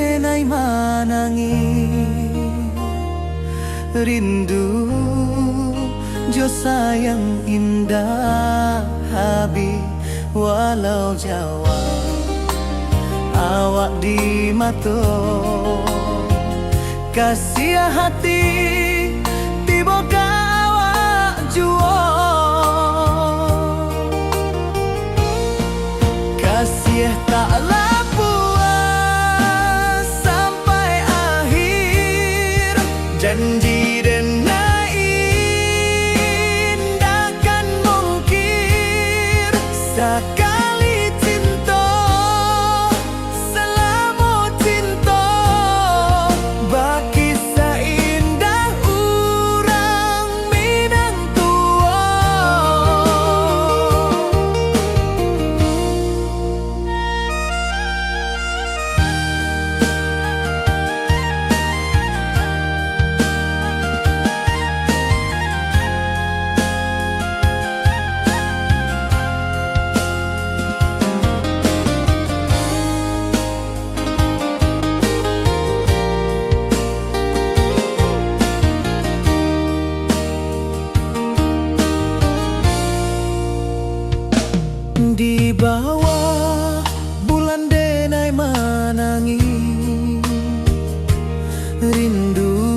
denai manangi rindu jo sayang indah habi walau Jawa awak di mato kasih hati tiba ka awak juo kasih tak puas sampai akhir janji denai indakan mungkir sekali cinta selama cinta baki seindah urang Minang tua. Di bawah bulan denai manangi rindu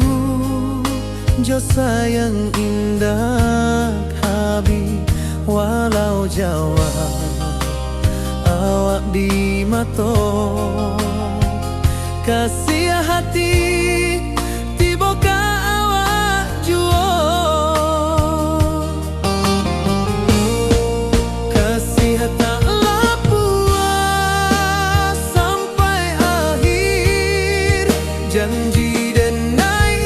jo sayang indah habi walau Jawa awak di mato kasih hati tiba ka awak juo taklah puas sampai akhir janji denai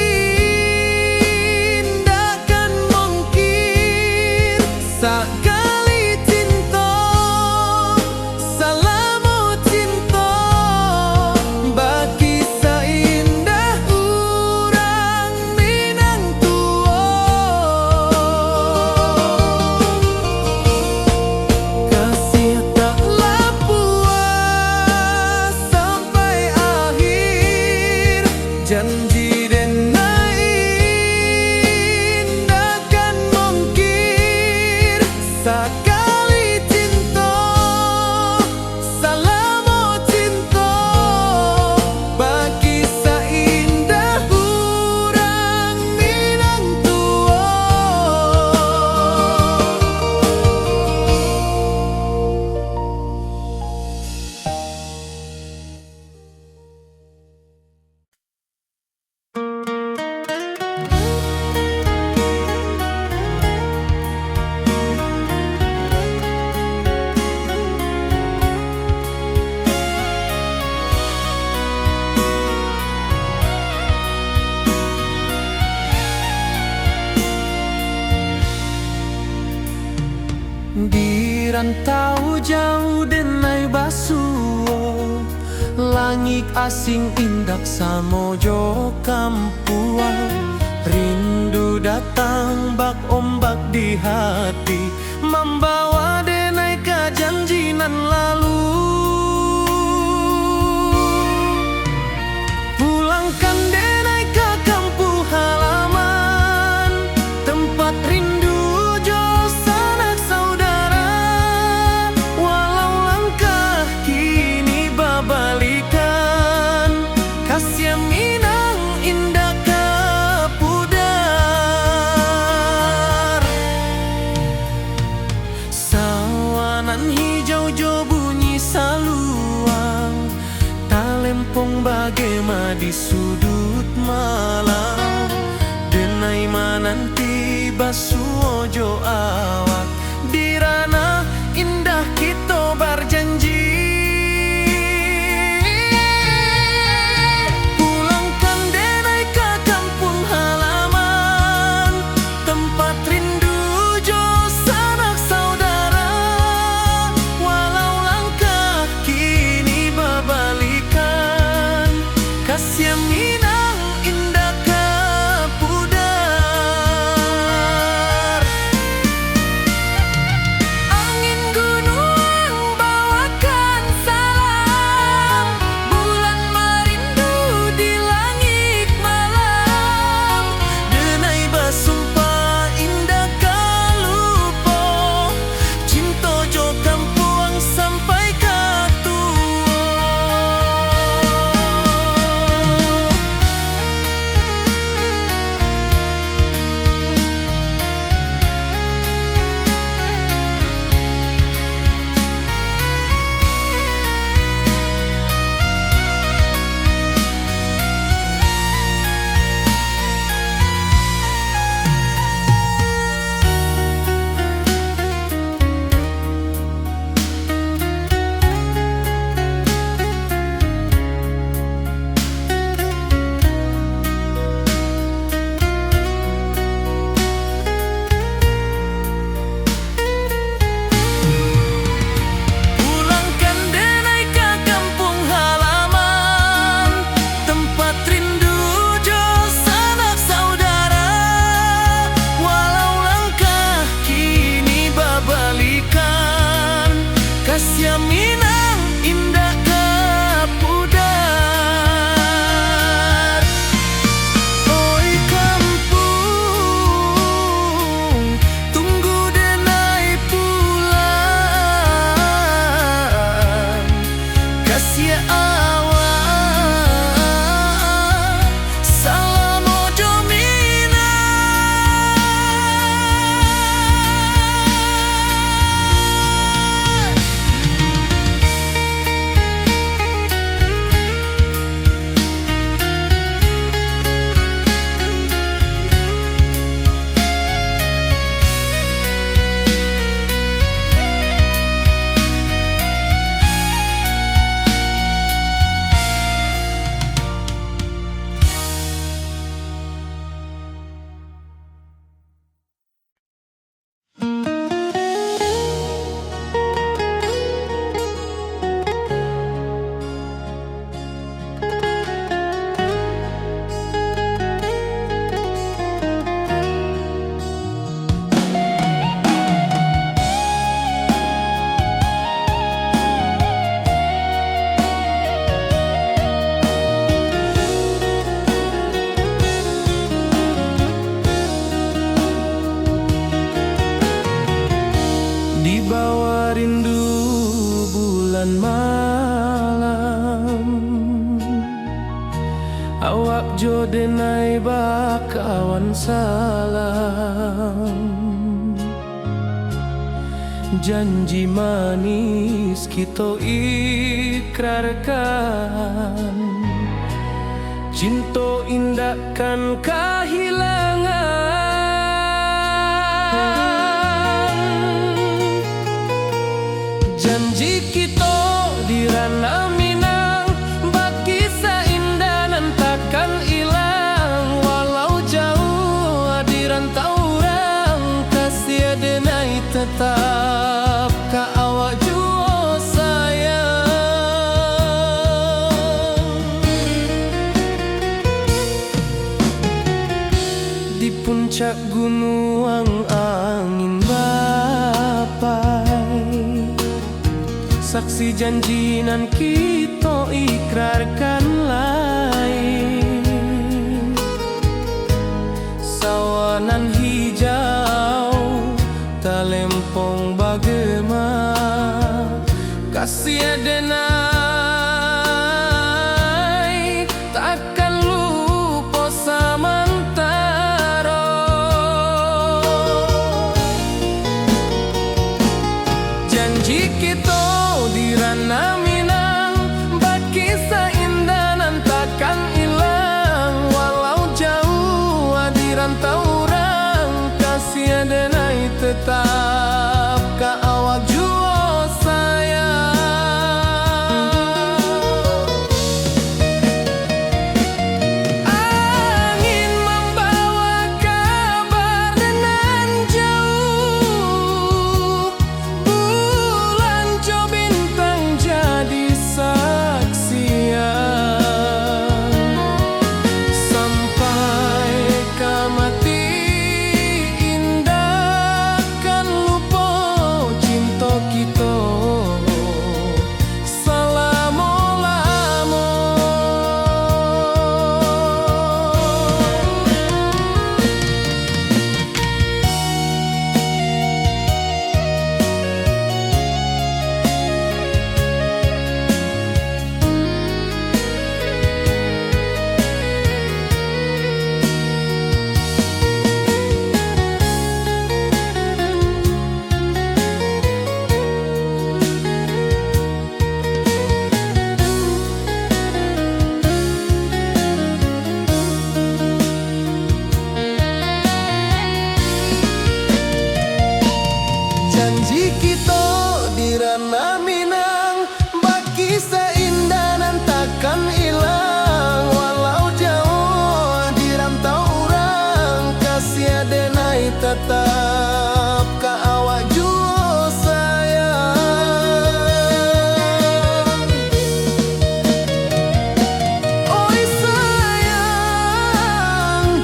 indakan mungkir sekali cinta selama cinta baki seindah urang Minang tua. Kasih taklah puas sampai akhir janji denai indakan mungkir sekali cinta selama cinta baki seindah urang Minang tua. Di rantau jauh denai basuo langit asing indak samojo kampuan rindu datang bak ombak di hati membawa denai ke janji nan lalu pulangkan denai ke kampung halaman tempat rindu Minang indah kapudar sawanan hijau jo bunyi saluang talempong bagema di sudut malam denai mananti basuo jo awak di ranah indah kita berjanji Minang indah kapudar Awak jo denai bakawan salam, janji manis kita ikrarkan, cinta indahkan kehilangan. Janji kita di ranah Minang, bagi seindah nan takkan hilang. Walau jauh di rantau orang, kasih denai tetap ka awak jua sayang. Di puncak gunung angin bapai, saksi janji nan kita ikrarkan lain. Sawanan hijau talempong bagema, kasih denai takkan lupa samantara. Janji kita di ranah Minang, bagi seindah nan takkan hilang. Walau jauh di rantau orang, kasih denai tetap ka awak jua sayang. Angin membawa kabar nan jauh, bulan jo bintang jadi saksian. Sampai kamati indah kan lupa cinta kita selama-lama. Janji kita di ranah Minang, bagi seindah nan takkan hilang. Walau jauh di rantau orang, kasih denai tetap ka awak jua sayang. Oi sayang,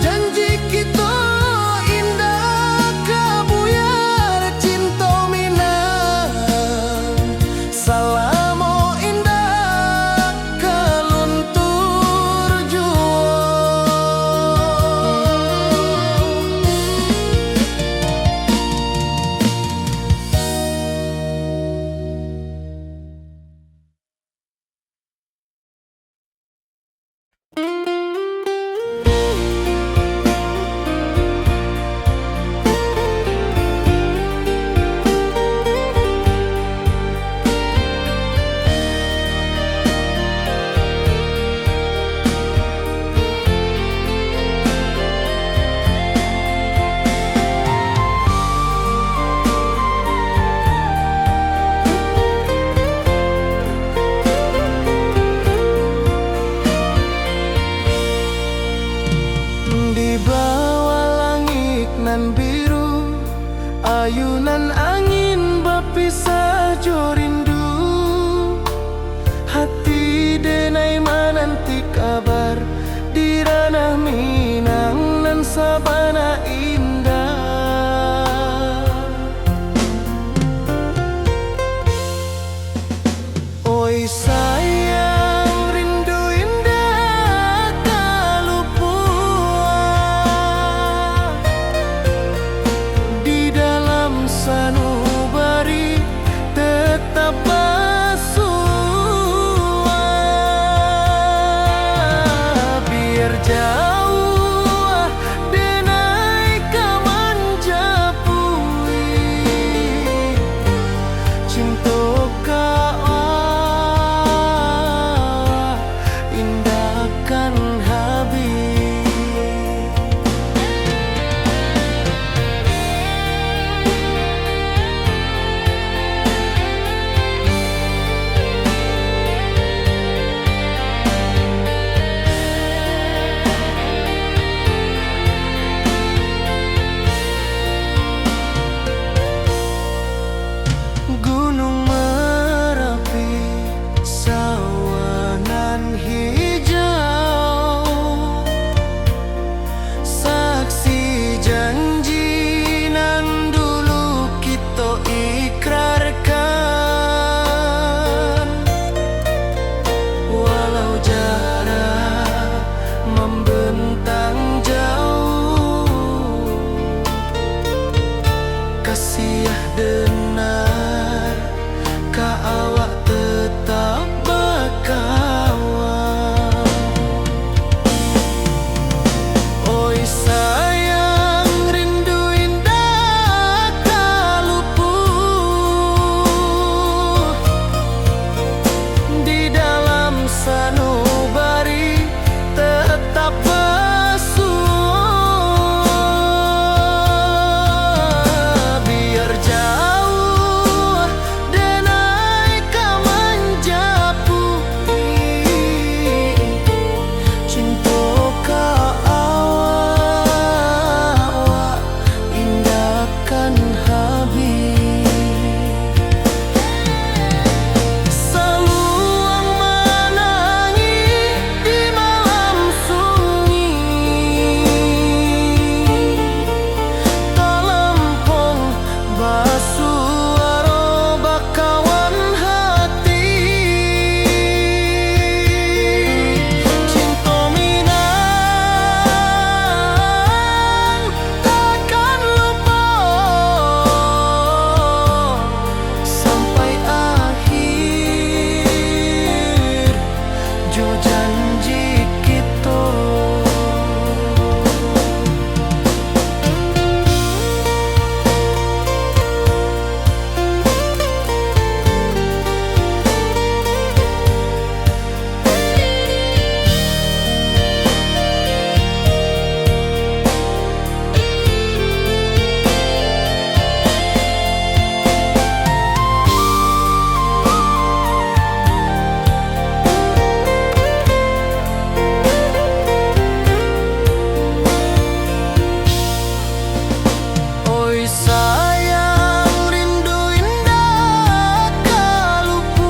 janji kita indah kabuyar cinta Minang. Salamo indah kaluntur jua. Di bawah langit nan biru, ayunan angin berpisah jo rindu. Hati denai menanti kabar di ranah Minang nan sabana indah. Oi sayang, rindu indah kalupua di dalam sanu jauh denai kamanjapui cinta indahkan habis. Gunung Merapi, sawanan hijau, saksi janji nan dulu kita ikrarkan. Walau jarak membentang jauh, kasih denar ka awak tetap berkawan. Oi sayang, rindu indah tak luput di dalam sanubari tetap basuh. Biar jauh denai kamanjapui cinta ka awak indahkan habis. Saluang menangi di malam sunyi, talempong basuh aroba kawan hati. Cinta Minang takkan lupa sampai akhir jo janji kita. Oi sayang, rindu indah kalupuan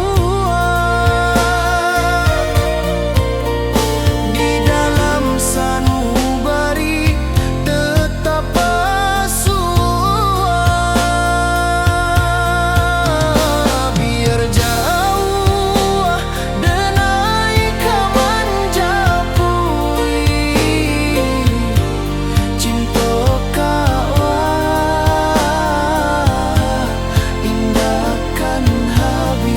di dalam sanubari tetap basuh. Biar jauh denai kamanjapui cinta indahkan habis.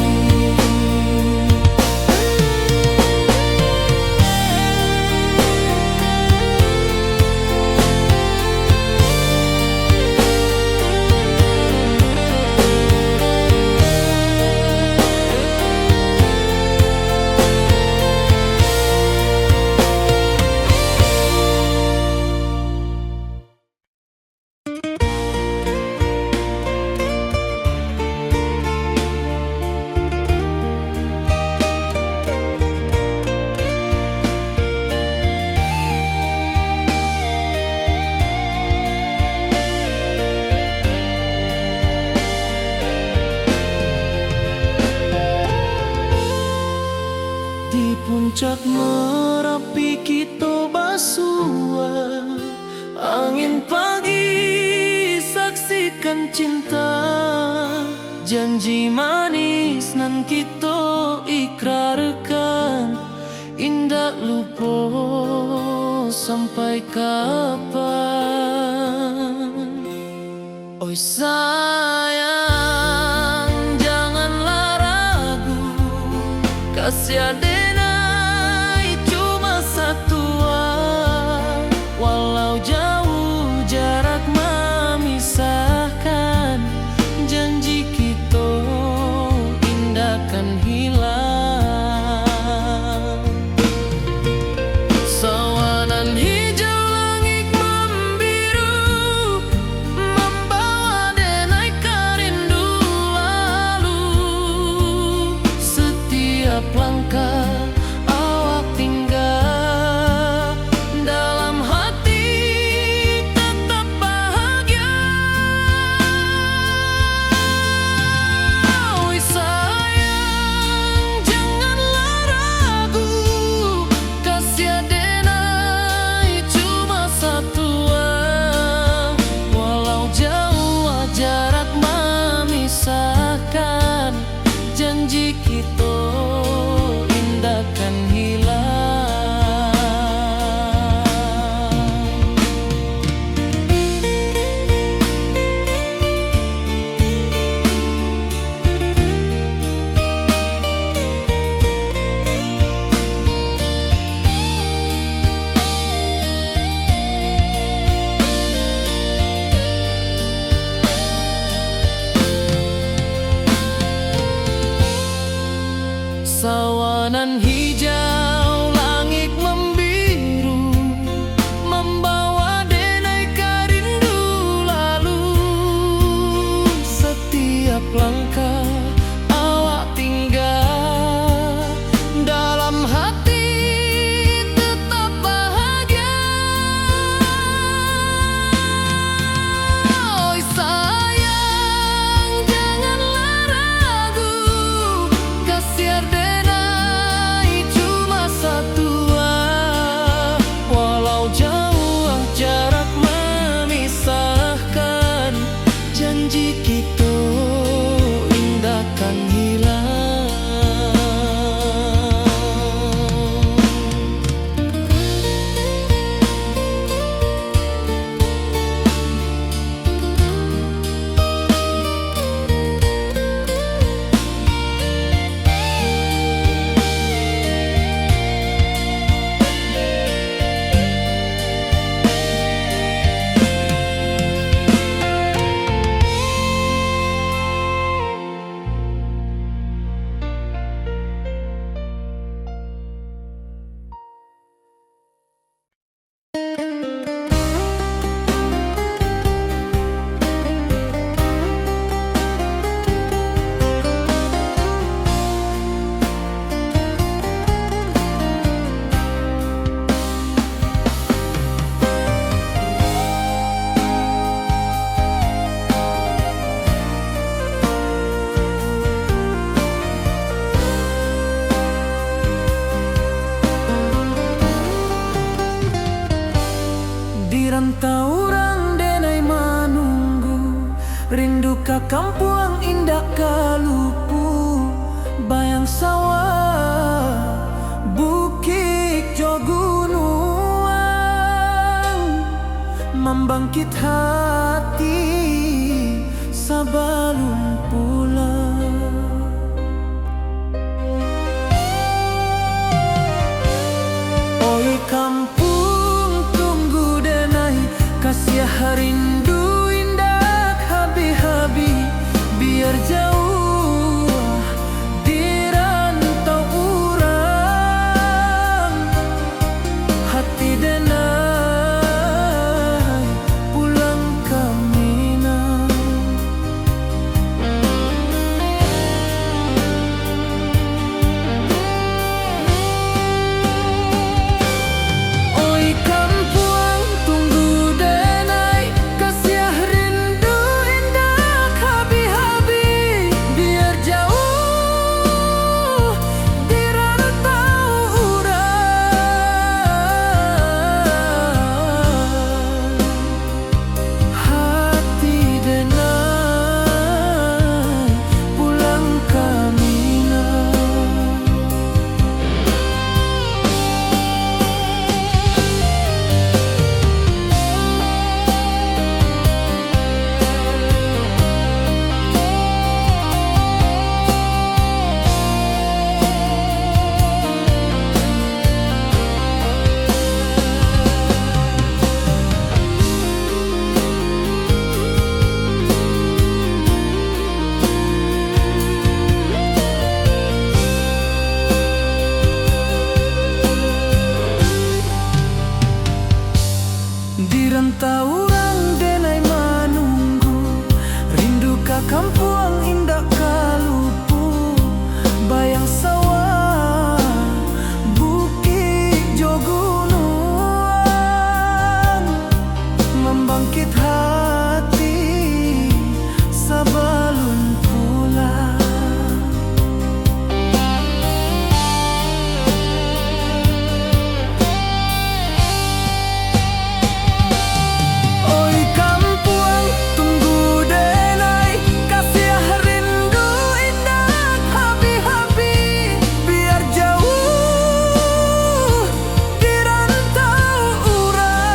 Di puncak Merapi kita basua, angin pagi saksikan cinta, janji manis nan kita ikrarkan indah lupa sampai kapan. Oi sayang, janganlah ragu, kasih denai cuma satu rantau orang denai manunggu, rindu ka kampung indah kalupu, bayang sawah bukit jo gunung, membangkit hati sabalun pulang. Oi kampung tunggu denai, kasih rindu indah habi-habi, biar jauh di rantau urang, hati denai pulang ke Minang. Oi kampung tunggu denai, kasih rindu indah habi-habi, biar jauh di rantau urang, hati denai pulang ke Minang. Di rantau orang denai manunggu, rindu ka kampung indah kalupu, bayang sawah bukit jo gunung, membangkit hati sabalun pulang. Oi kampung tunggu denai, kasih rindu indah habi-habi, biar jauh di rantau urang,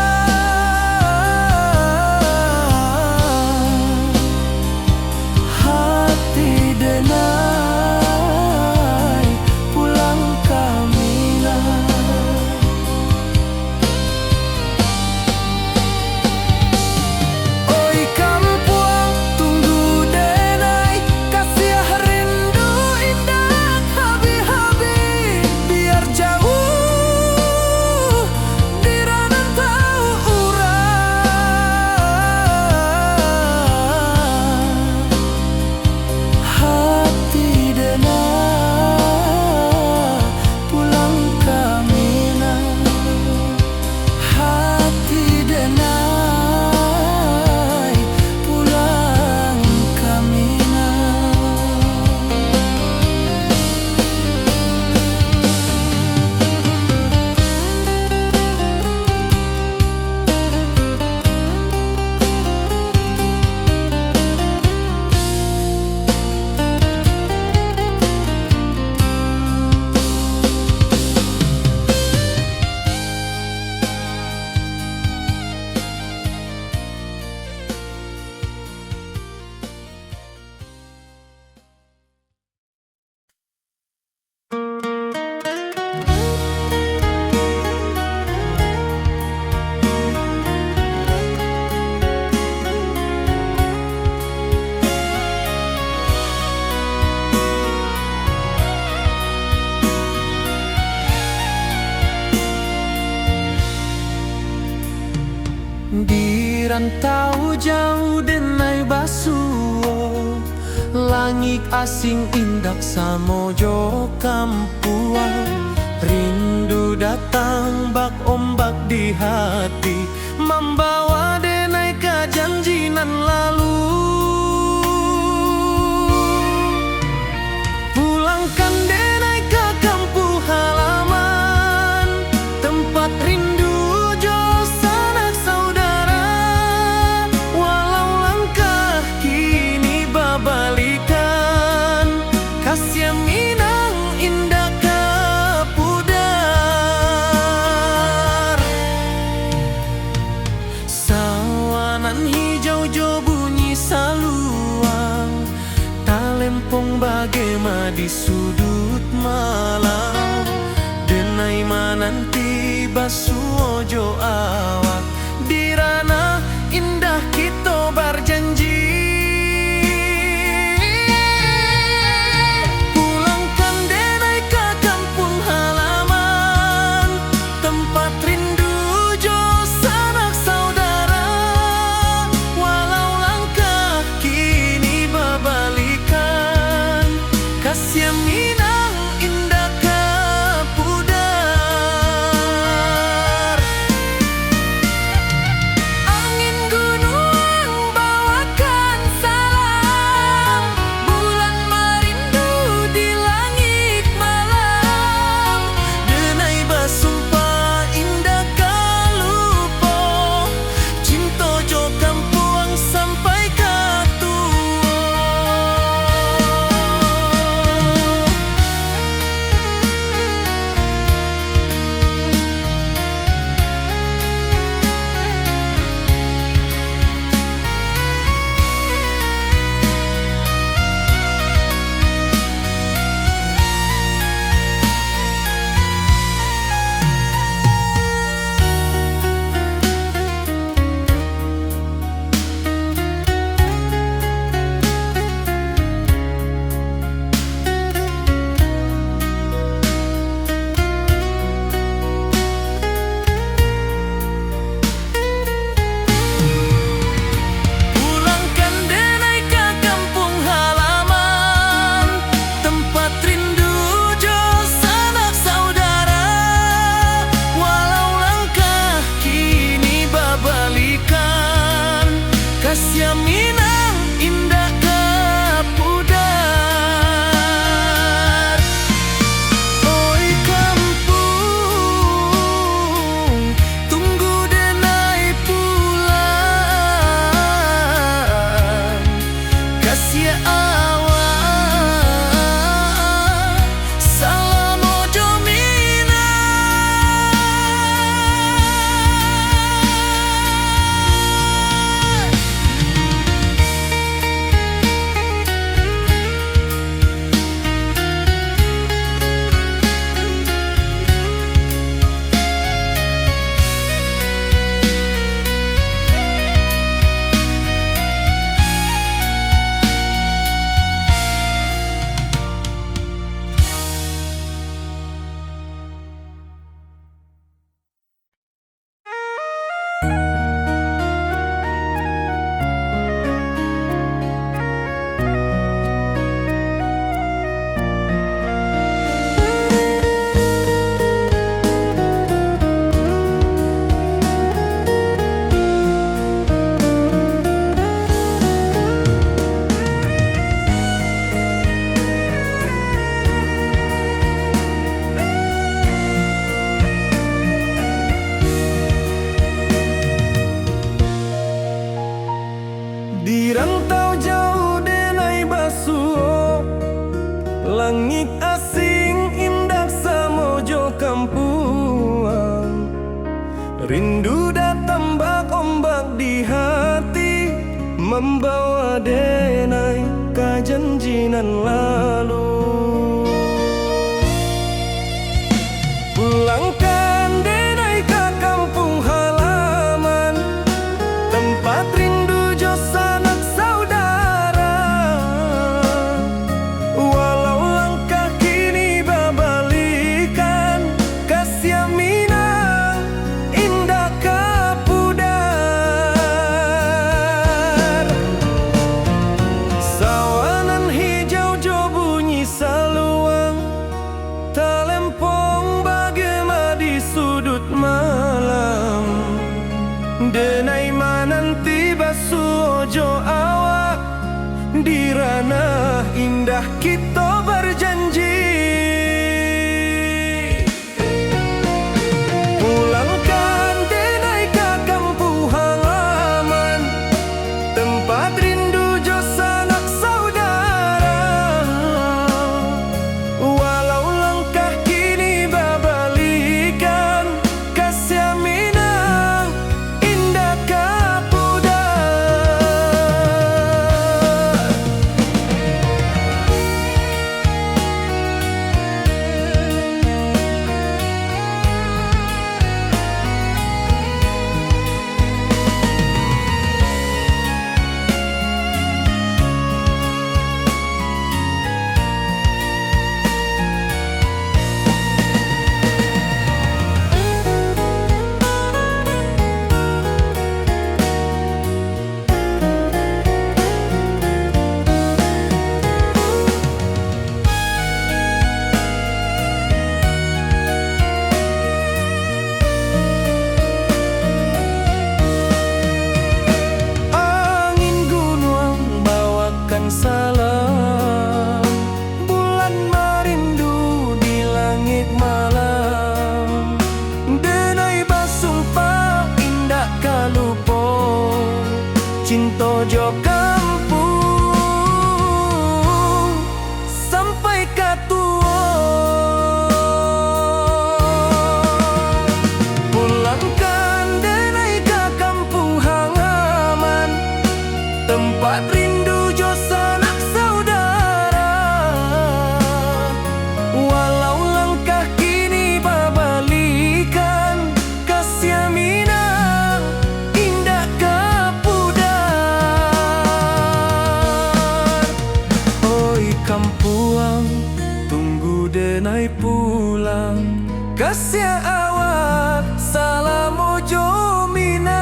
hati denai pulang ke Minang. Oi kampung tunggu denai, kasih rindu indah habi-habi, biar jauh di rantau urang, hati denai pulang ke Minang, hati denai pulang ke Minang. Di rantau jauh denai basuo, langit asing indak samojo kampuang, rindu datang bak ombak di hati, membawa denai ke janji nan lalu. Pulangkan denai ke kampung halaman, tempat rindu jo sanak saudara. di sudut malam. Denai mananti basu ojo awak, di ranah indah kita berjanji. Pulangkan denai ke kampung halaman, tempat rindu jo sanak saudara. Walau langkah kini berbalikan, kasih Minang indah ke pudar. Angin gunung bawakan salam, bulan merindu di langit malam. Denai basumpah indah kalupo, cinta jo kampung sampai ke tua. Pulangkan denai ke kampung halaman, tempat rindu jo sanak saudara. Walau langkah kini berbalikan, kasih Minang indah ke pudar. Oi kampung, tunggu denai pulang. Kasih awak salam ojo Minang. Di rantau jauh denai basuh, langit asing indah samojo kampuang. Rindu datang bak ombak di hati, membawa denai ke janjinan lalu. Pulangkan denai ke kampung halaman, tempat rindu jo sanak saudara. Walau langkah kini berbalikan, kasih Minang indah ke pudar. Sawanan hijau jo bunyi saluang, talempong bagema di sudut malam. Denai mananti basuh ojo awak, di ranah indah kita berjanji. Pulangkan denai ke kampung halaman, tempat rindu jo sanak saudara. Walau langkah kini berbalikan, kasih Minang indah ke pudar. Pulangkan denai ke kampung halaman, tempat rindu jo sanak saudara. Walau langkah kini babalikan, kasih Minang indah ke pudar. Oi kampuang, tunggu denai pulang, kasih awak salam ojo Minang.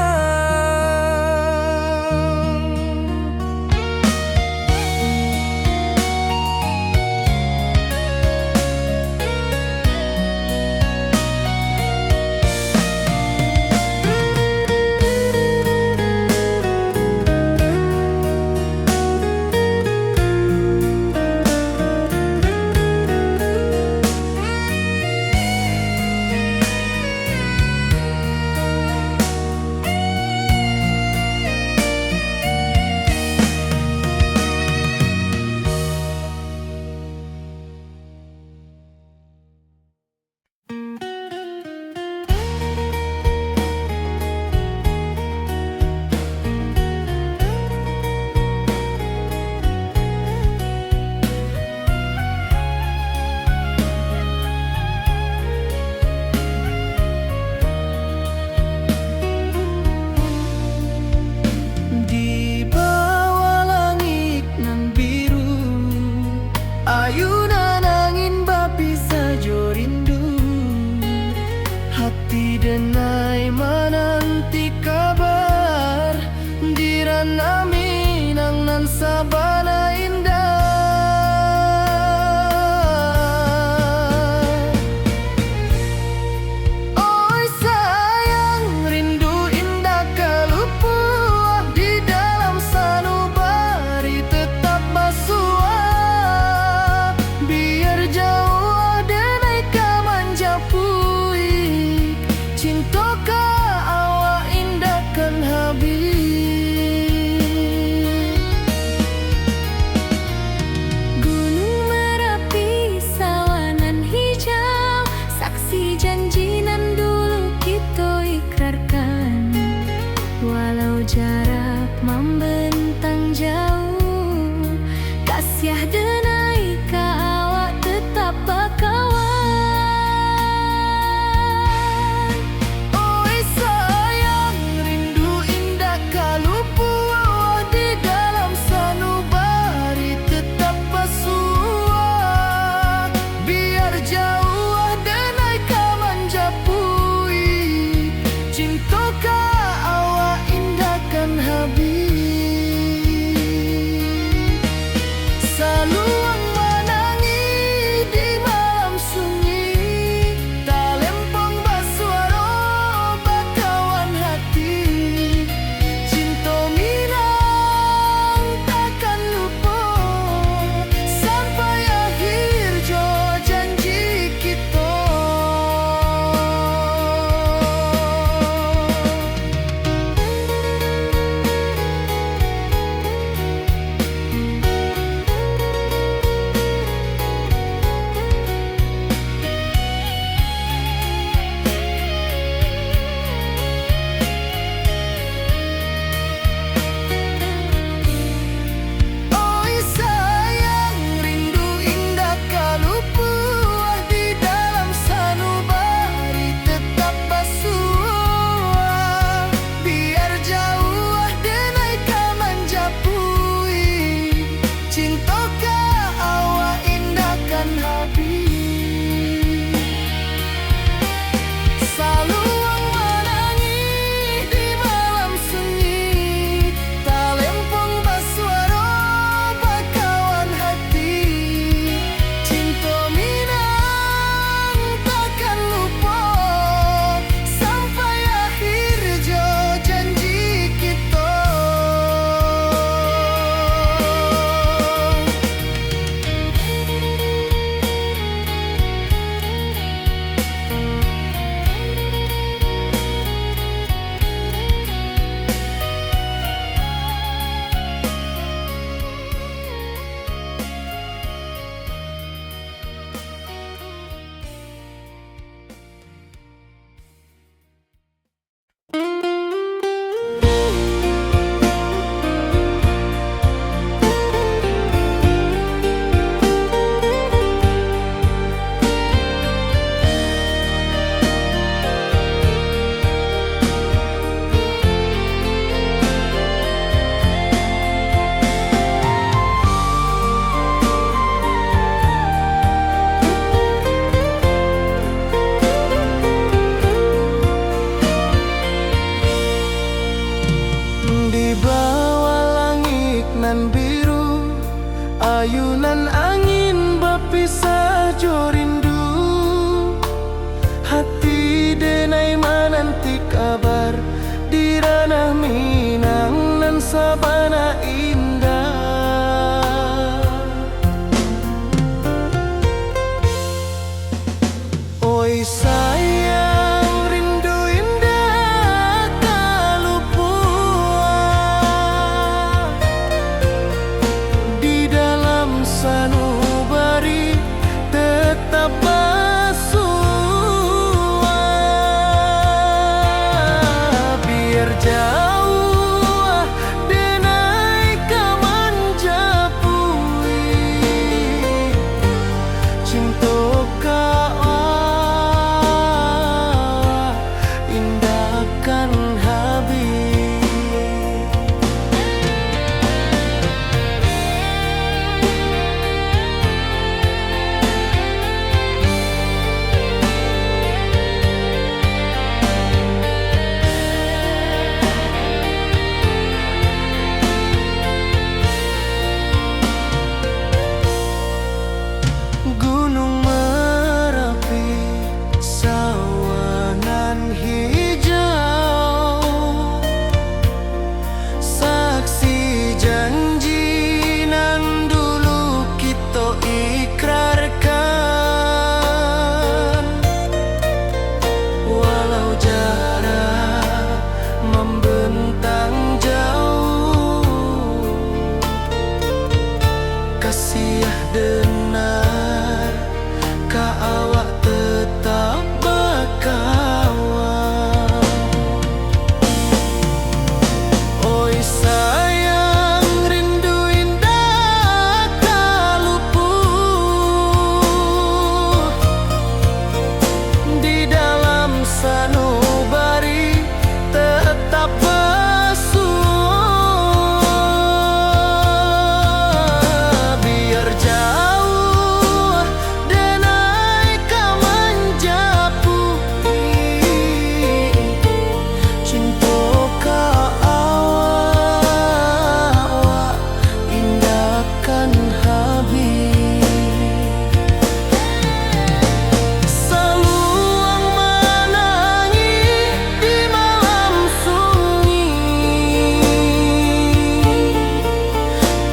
Di bawah langit nan biru, ayunan angin bapi sajo rindu. Hati denai menanti kabar, di ranah Minang nan sabana indah. Oi sayang, rindu indah kelupuah, di dalam sanubari tetap basuah. Biar jauh denai ka manjapuik, cinta ka awak indahkan habis. Gunung Merapi, sawanan hijau, saksi janji nan dulu kita ikrarkan. Walau jarak membentang jauh, kasih denai ka awak tetap bakawan. jauh denai kamanjapui cinta indahkan habis. Gunung Merapi, sawangan hijau, saksi janji nan dulu kita ikrarkan. Walau jarak membentang jauh, kasih denar ka awak tetap bakawan. Oi sayang, rindu indah kalupuh di dalam sanubari tetap basuh. Biar jauh denai kamanjapui cinta ka awak indahkan habis. Saluang menangi di malam sunyi,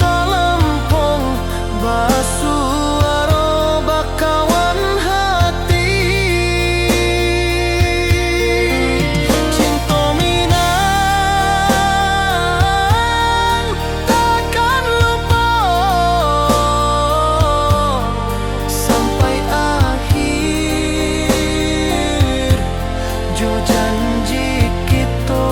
talempong basuh aro bakawan hati. Cinta Minang takkan lupa sampai akhir jo janji kita.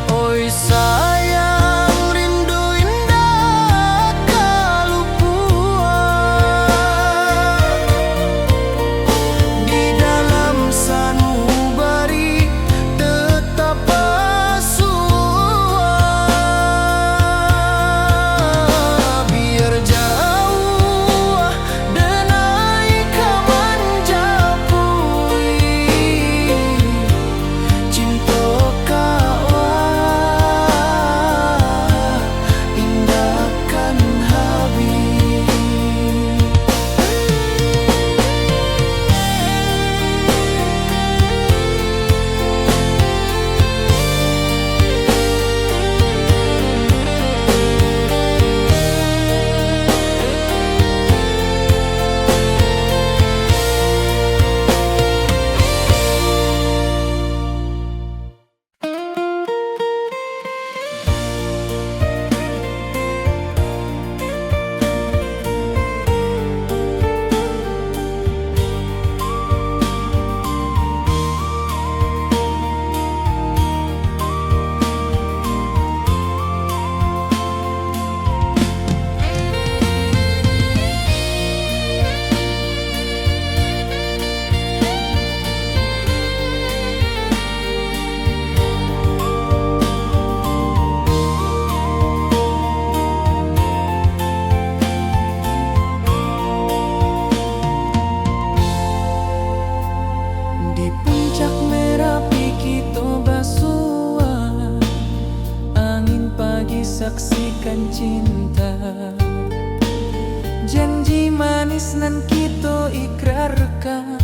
Oi sayang, rindu indah kalupuan di dalam sanubari tetap basuh. Biar jauh denai kamanjapui cinta indahkan habis. Di puncak Merapi kita basua, angin pagi saksikan cinta. Janji manis nan kita ikrarkan,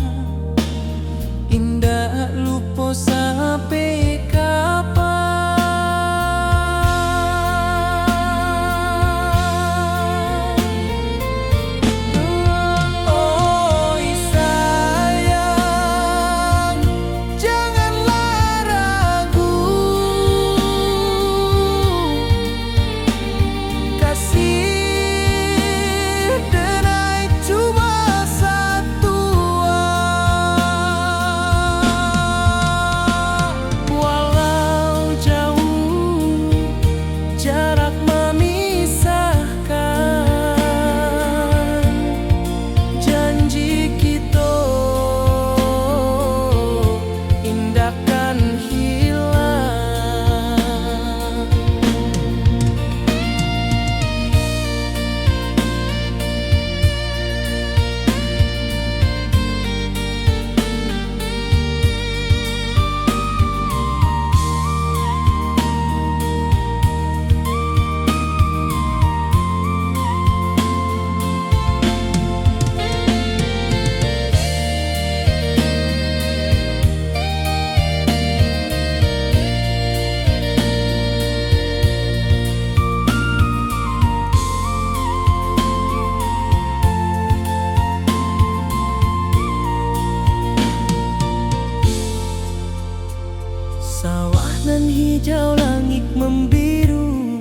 hijau langit membiru,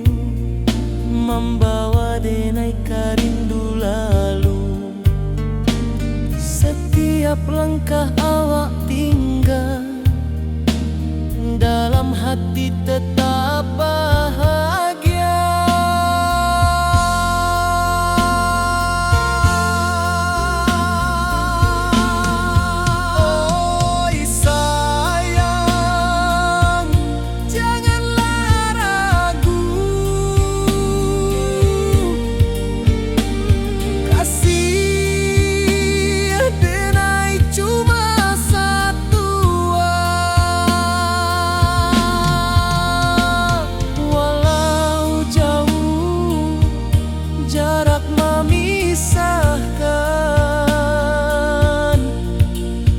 membawa denai rindu lalu. Setiap langkah awak tinggal, dalam hati tetap bahagia. Oi sayang, janganlah ragu, kasih denai cuma satu. Walau jauh jarak memisahkan,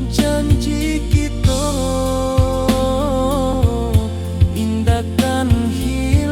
janji kita indahkan hilang.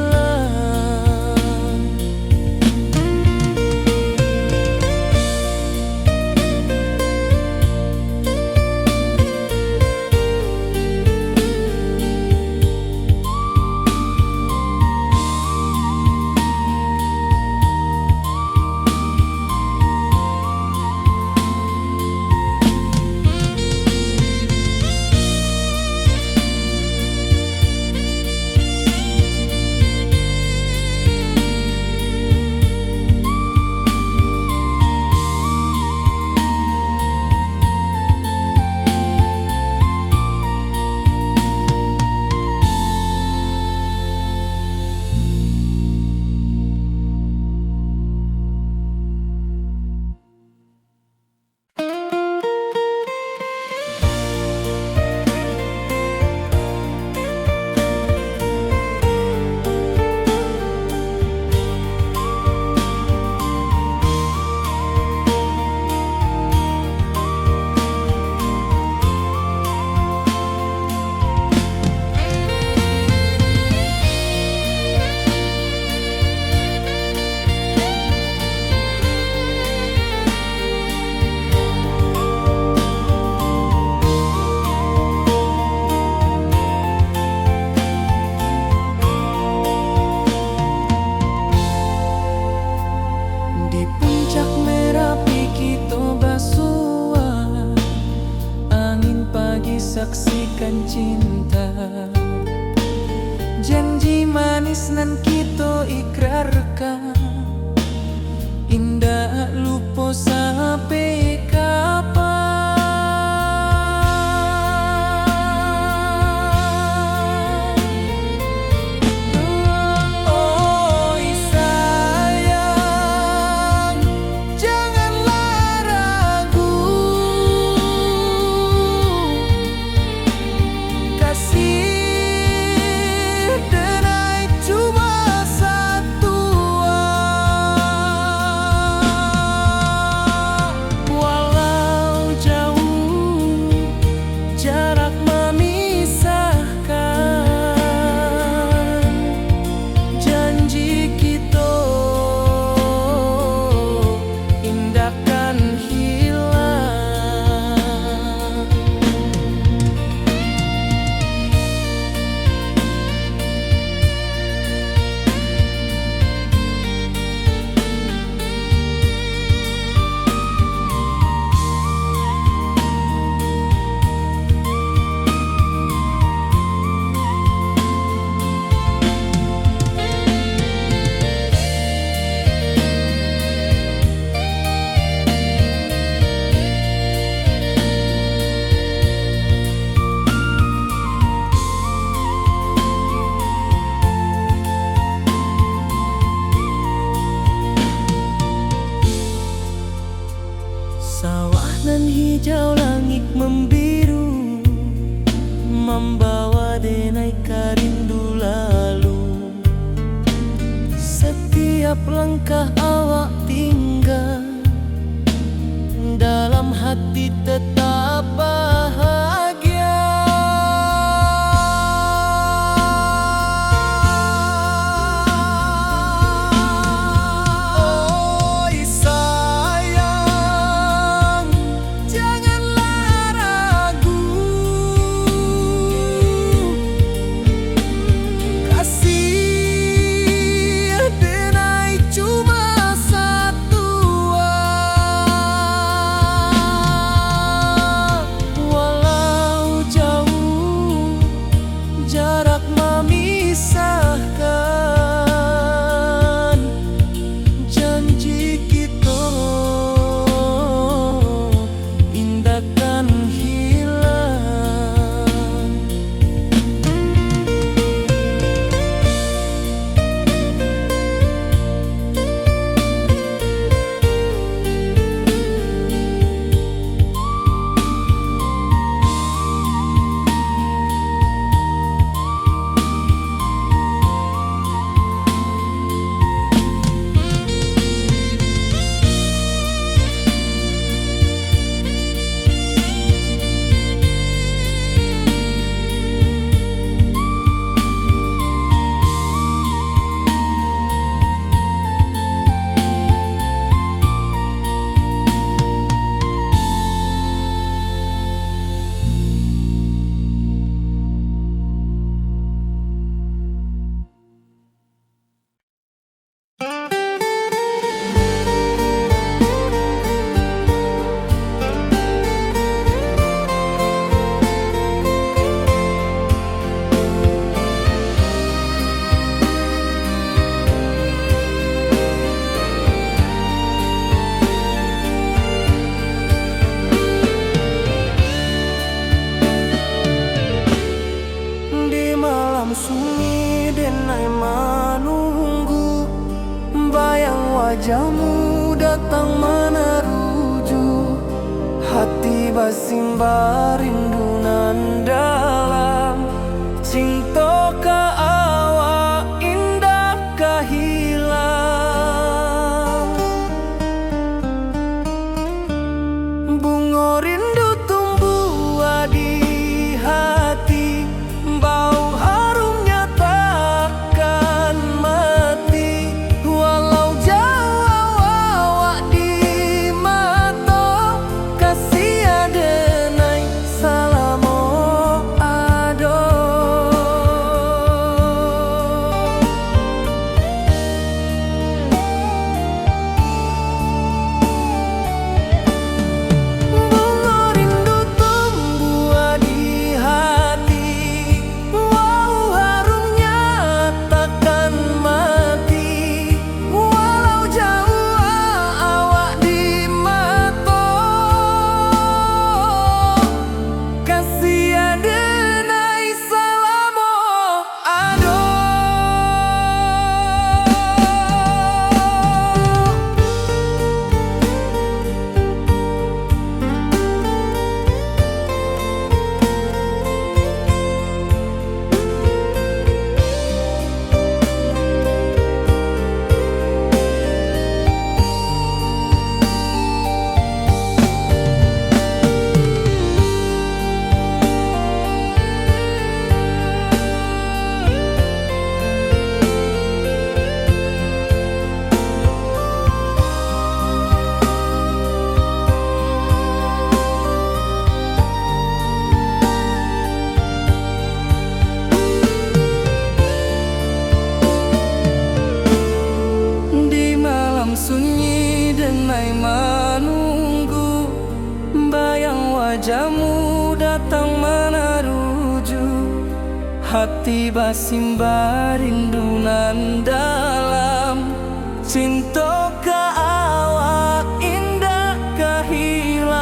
Di puncak Merapi kita bersua, angin pagi saksikan cinta. Janji manis nan kita ikrarkan, indah lupa sampai kapan. Oi sayang, janganlah ragu, kasih denai cuma satu. Walau jauh jarak memisahkan, janji kita indahkan hilang. Sawah nan hijau langit membiru, membawa denai rindu lalu. Setiap langkah awak tinggal, dalam hati tetap bahagia. Oi sayang, janganlah ragu, basimba rindu nan dalam, cinta ka awak indah ka hilang. Bunga rindu tumbuh di hati, bau harumnya takkan mati. Walau jauh awak di mata, kasih adenai salamo ado. Bunga rindu tumbuh di hati, wow harumnya takkan mati. Walau jauh awak di mata, kasih adenai salamo ado. Di malam sunyi denai menunggu, bayang wajahmu datang meneruju. Hati basimba rindu nan dalam, cinta ka awak indah ka hilang.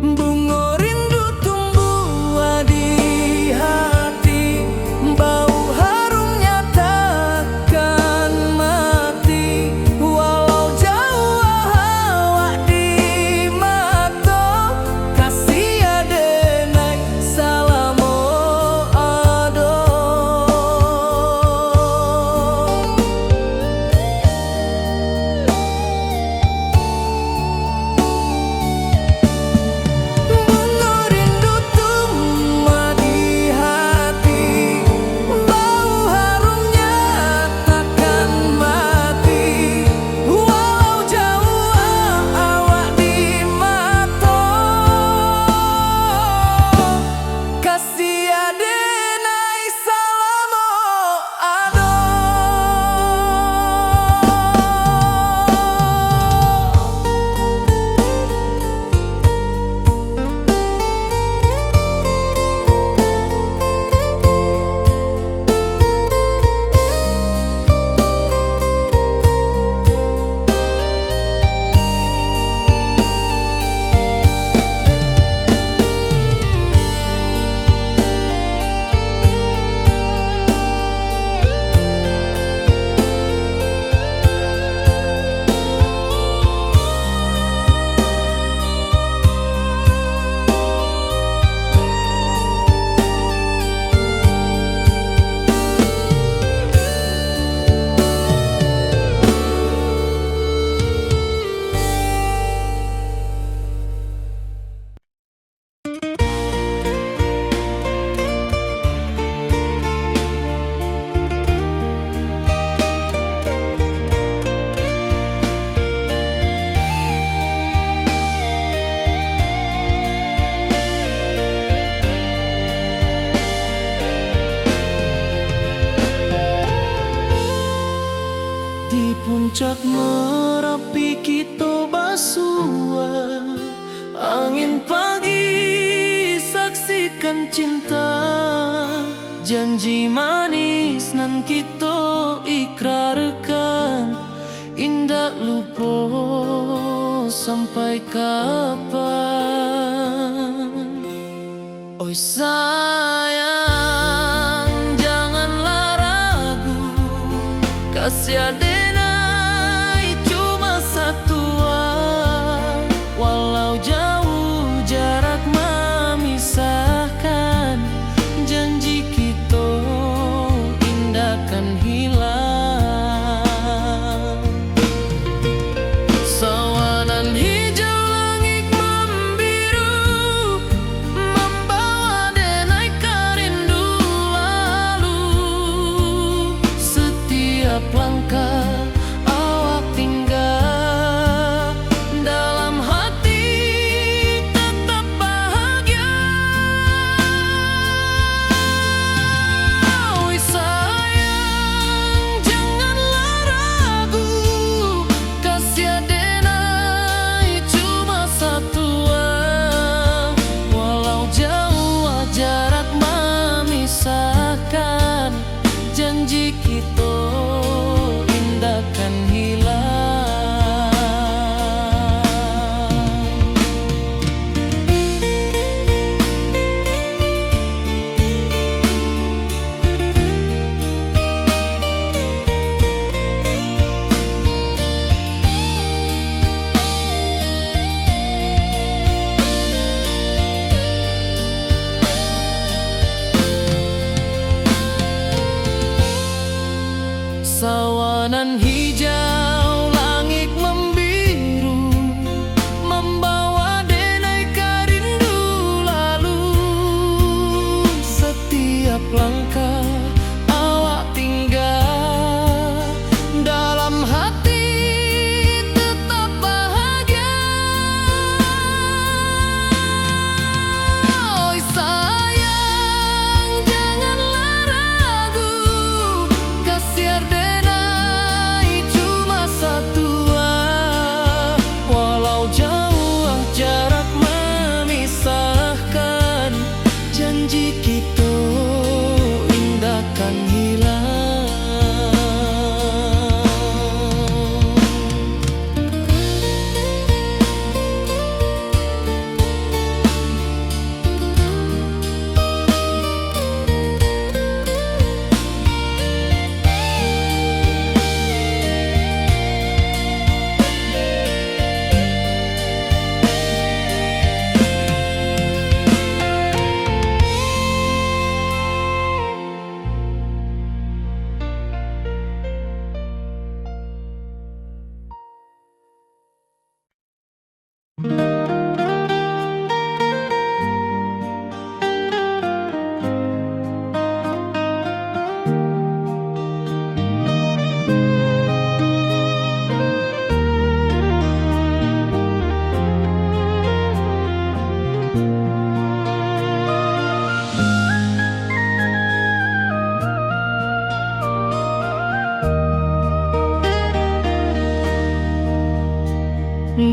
Bunga rindu tumbuh di hati, bau harumnya takkan mati. Walau jauh awak di mata, kasih adenai salamo ado. Bunga rindu tumbuh di hati, bau harumnya takkan mati. Walau jauh awak di mata, kasih adenai salamo ado. Di puncak Merapi kita basua, angin pagi saksikan cinta. Janji manis nan kita ikrarkan, indah lupa sampai kapan. Oi sayang, janganlah ragu, kasih adenai cuma satu. Hutan hijau, langit membiru, membawa denai rindu lalu. Setiap langkah awak tinggal, dalam hati tetap bahagia. Oi sayang, janganlah ragu, kasiar denai cuma satu. Walau jauh jarak memisahkan, janji kita indahkan hilang.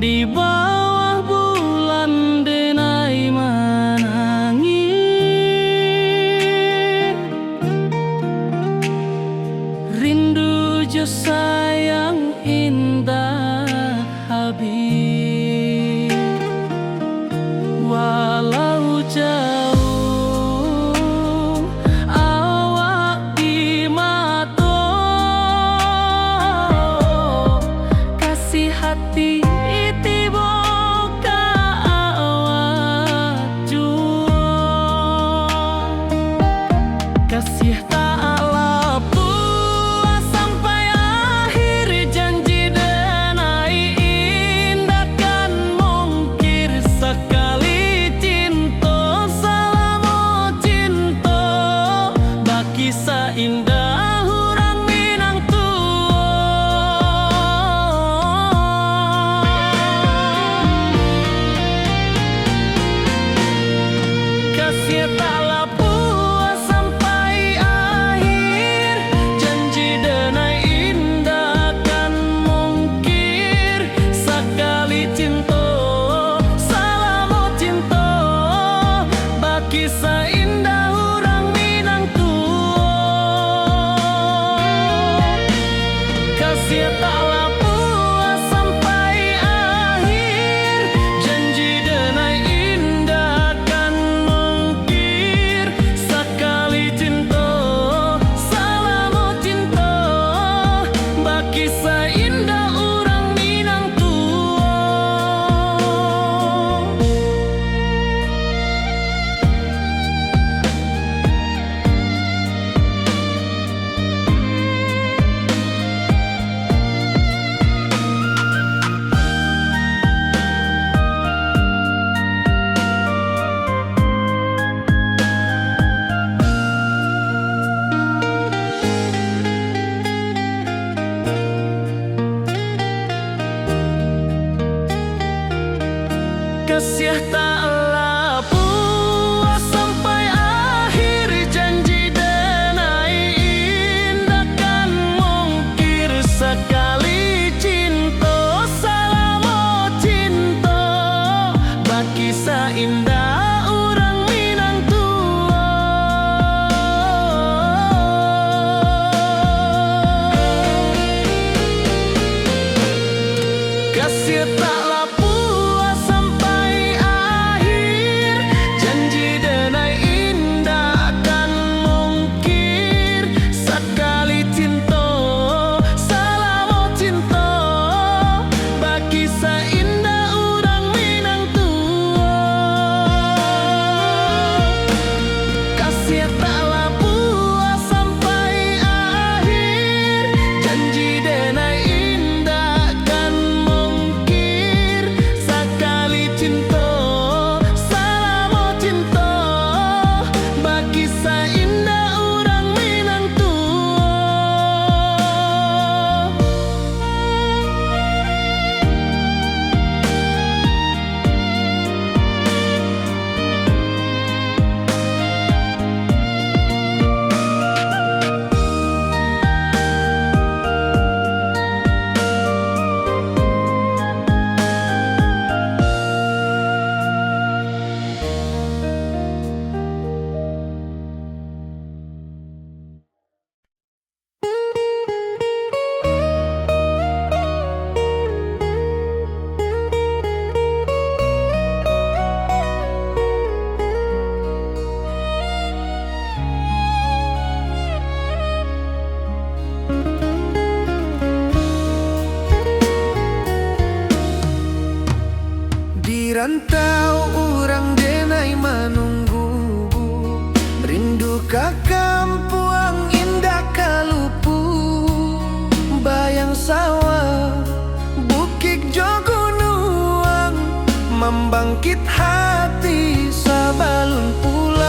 Di bawah bulan denai menangis, rindu jo sayang indah habis. Walau jauh awak di mata, kasih hati kasih taklah puas sampai akhir, janji denai indahkan mungkir. Sekali cinta selama cinta, baki seindah hurang Minang tua. Kasih taklah puas sampai akhir, janji denai indahkan mungkir. Sekali cinta selama cinta, baki seindah hurang Minang tua. Kasih taklah puas sampai akhir, janji denai indahkan mungkir. Sekali cinta selama cinta, baki seindah urang Minang tua. Kasih taklah puas sampai akhir, janji denai indahkan mungkir. Sekali cinta selama cinta, baki seindah urang Minang tua. Kasih taklah puas sampai akhir, rantau urang denai menunggu, rindu ka kampuang indah kalupu, bayang sawah bukit jogunuang, membangkit hati sabalun pulang.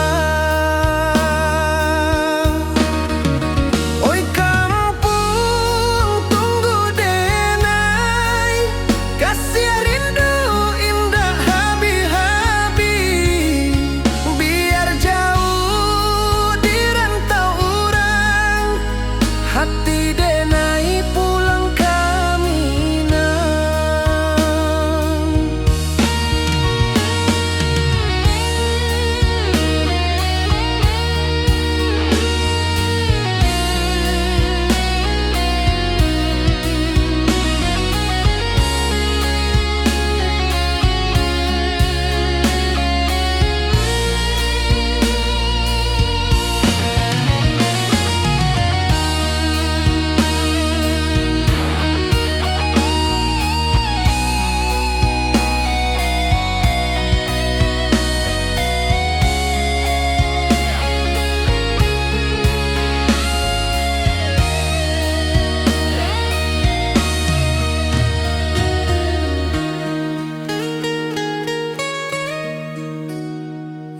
Oi kampung tunggu denai, kasih rindu indah habi-habi, biar jauh di rantau urang, hati denai pulang ke Minang.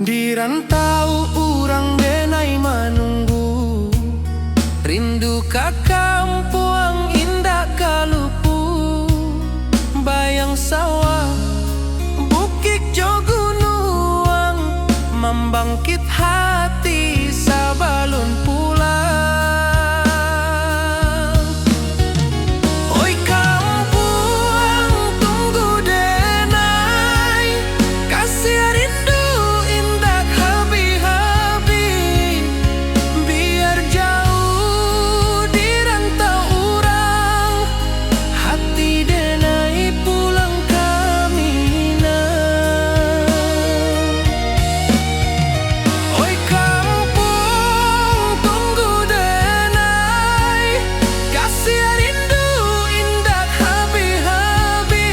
Di rantau urang denai menunggu, rindu ka kampuang indah kalupu, bayang sawah bukit jogunuang, membangkit hati sabalun pulang. Oi kampung tunggu denai, kasih rindu indah habi-habi, biar jauh di rantau urang, hati denai pulang ke Minang. Oi kampung tunggu denai, kasih rindu indah habi-habi,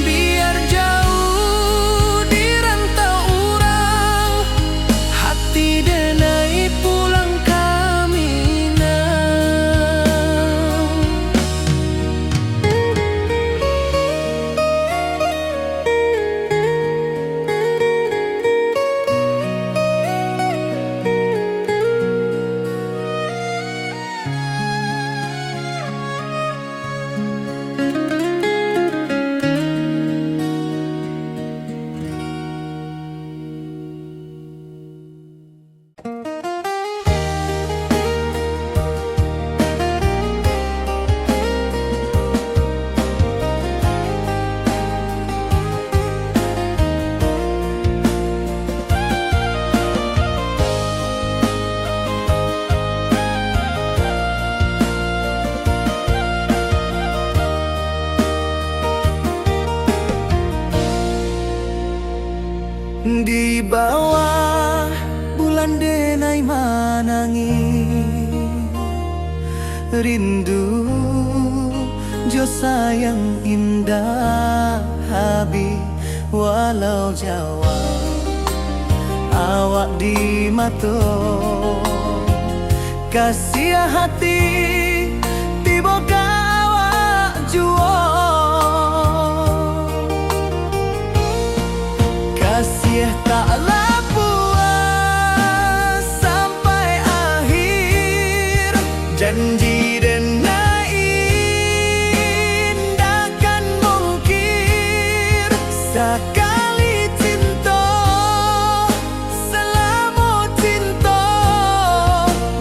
biar jauh di rantau urang, hati denai pulang ke Minang. Di bawah bulan denai manangi, rindu jo sayang indah habi, walau Jawa awak di mato, kasih hati tiba ka awak juo, kasih taklah puas sampai akhir, janji denai indakan mungkir, sekali cinta selama cinta,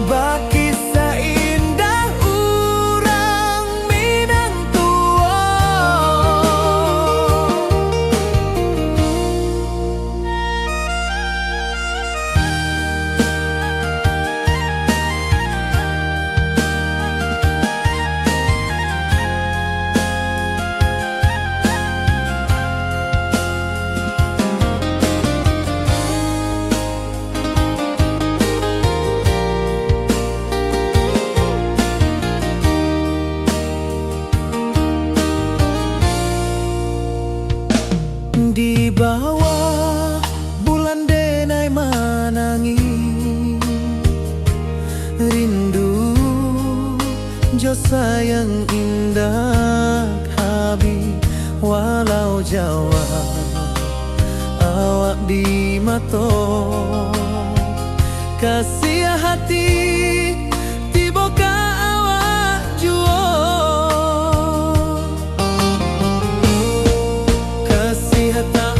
baki seindah urang Minang tua. bawah bulan denai manangi rindu jo sayang indah habi walau Jawa awak di mato kasih hati tiboka awak juo kasih tak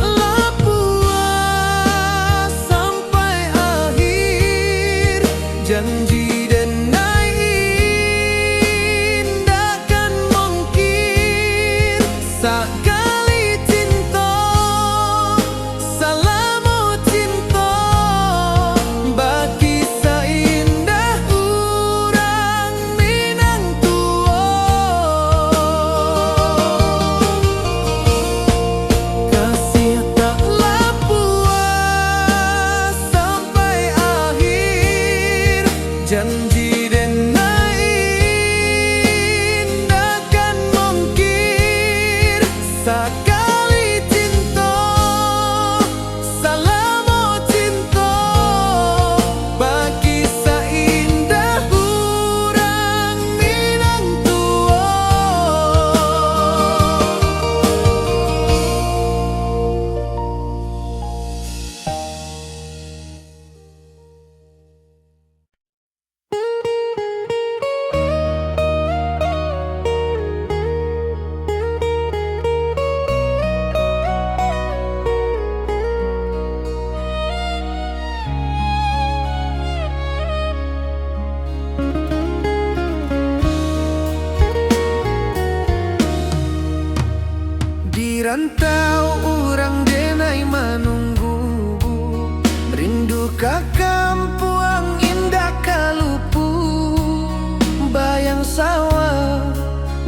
puas sampai akhir janji denai indahkan mungkin sakali cinta salamu cinta bagi seindah urang Minang tua kasih taklah puas sampai akhir janji denai indahkan mungkin sakali cinta salamu cinta bagi seindah urang Minang tua. Di rantau orang denai menunggu rindu ka kampuang indah kalupu bayang sawah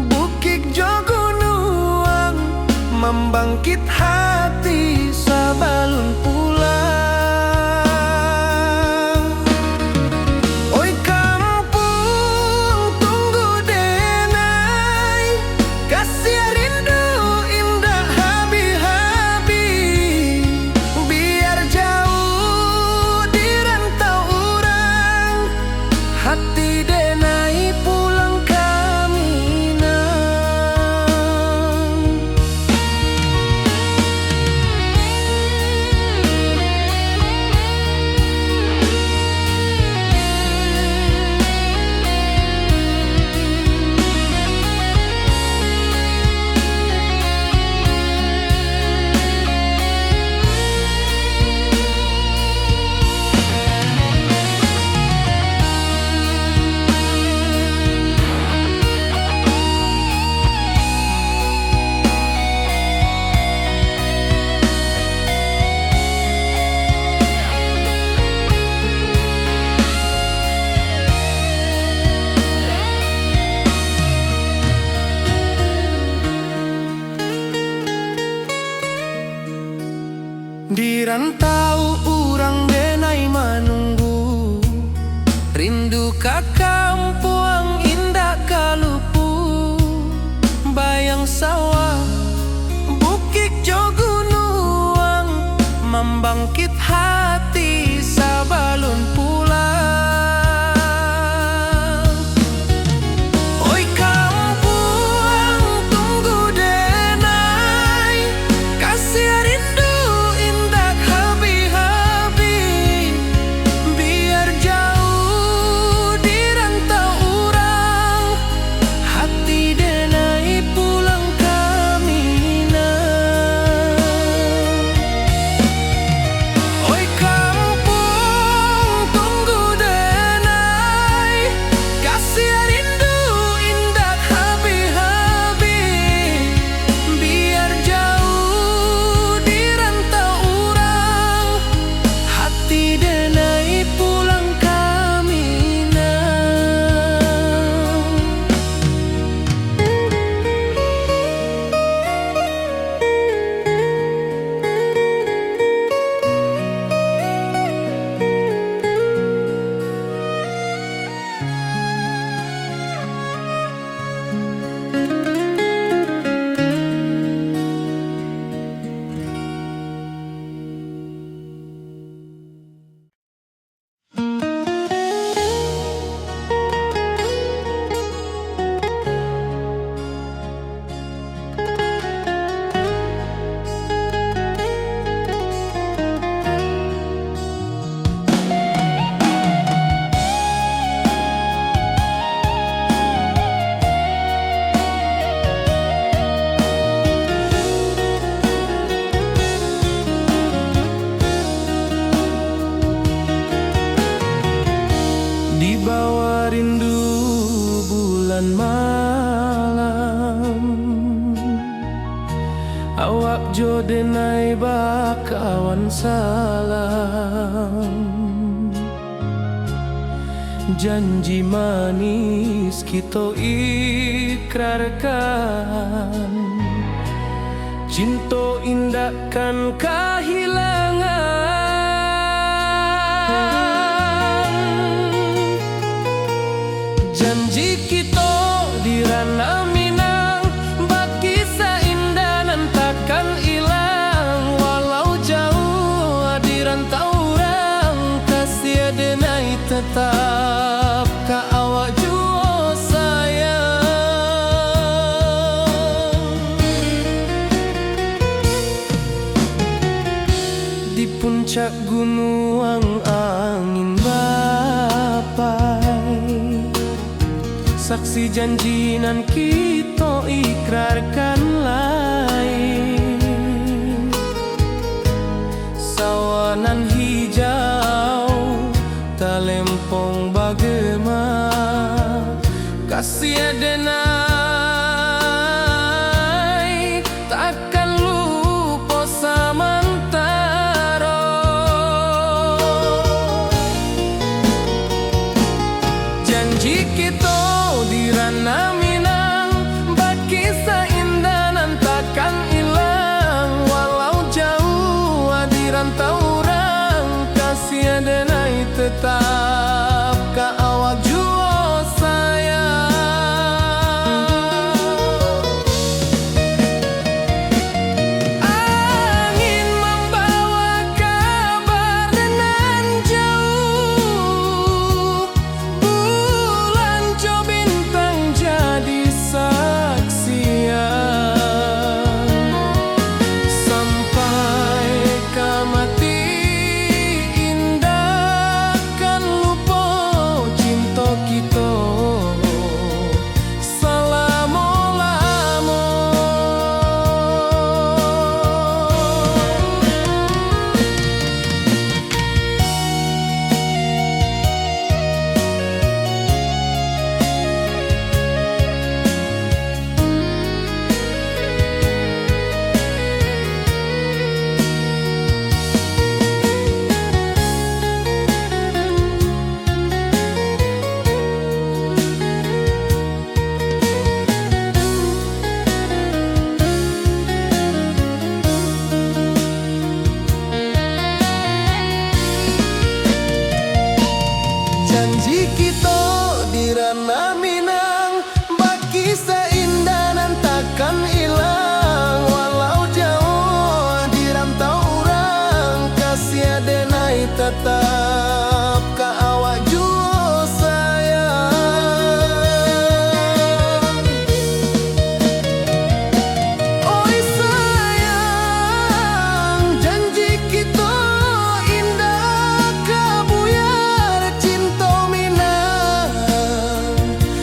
bukit jo gunung membangkit hati sabalun pulang. Oi kampung tunggu denai kasih rindu indah habi-habi biar jauh di rantau orang hati denai pulang ke Minang. Di rantau urang denai menunggu rindu ka kampuang indah kalupu bayang sawah bukit jo gunung membangkit hati sabalun pulang. Oi kampuang tunggu denai kasih rindu indah habi-habi biar jauh di rantau orang hati denai pulang ke Minang. Oi awak jo denai bakawan salam. Janji manis kita ikrarkan, cinta indahkan kehilangan. Janji kita di ranah Minang, bakisah indah nan takkan hilang. Walau jauh di rantau orang, kasih denai tetap ka awak jua sayang. Di puncak gunung angin bapai, saksi janji nan kita ikrarkan lain. Sawanan hijau talempong bagema, kasih denai takkan lupa samantara. Janji kita di ranah Minang, bakisah indah nan takkan hilang. Walau jauh di rantau orang, kasih denai tetap ka awak jua sayang. Angin membawa kabar nan jauh, bulan jo bintang jadi saksian. Sampai ke mati indah kan lupa cinta kita selama-lama. Janji kita di ranah Minang, bakisah indah nan takkan hilang. Walau jauh di rantau orang, kasih denai tetap ka awak jua sayang. Oi sayang, janji kita indah kabuyar cinta Minang.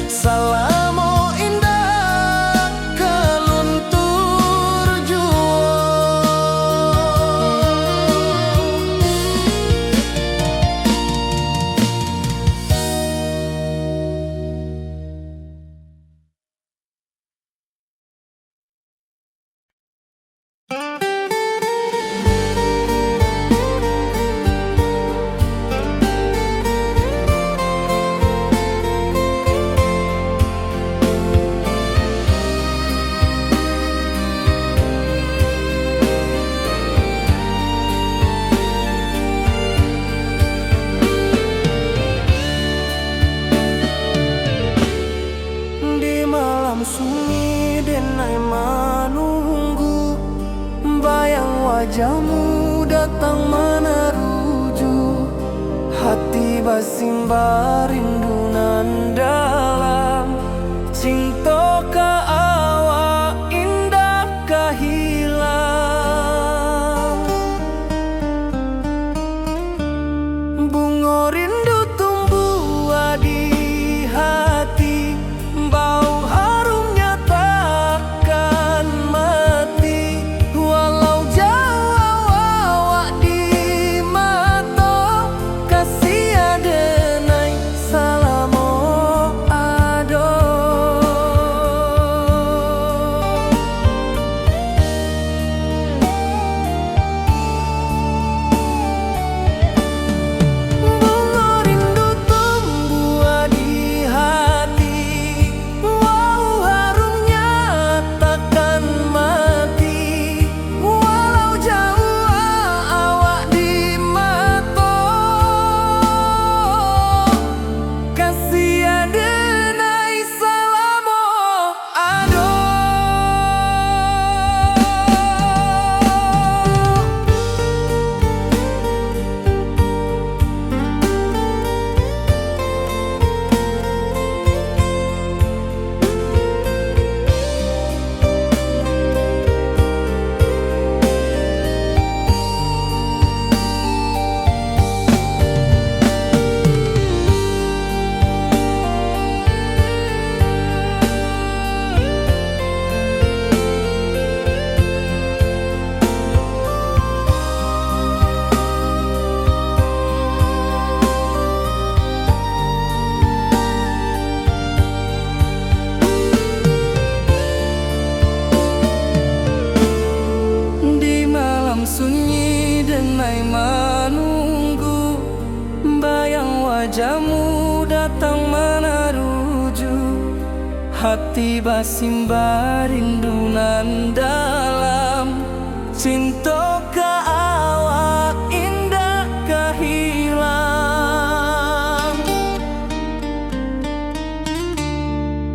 Salamo indah keluntur jua. Di malam sunyi denai menunggu, bayang wajahmu datang meneruju. Hati basimba rindu nan dalam, cinta ka awak indah ka hilang. Bunga rindu tumbuh di hati, bau harumnya takkan mati. Walau jauh awak di mata, kasih denai salam. jamu datang menaruju, hati basimba rindunan dalam cinta ka awak indah kahilang.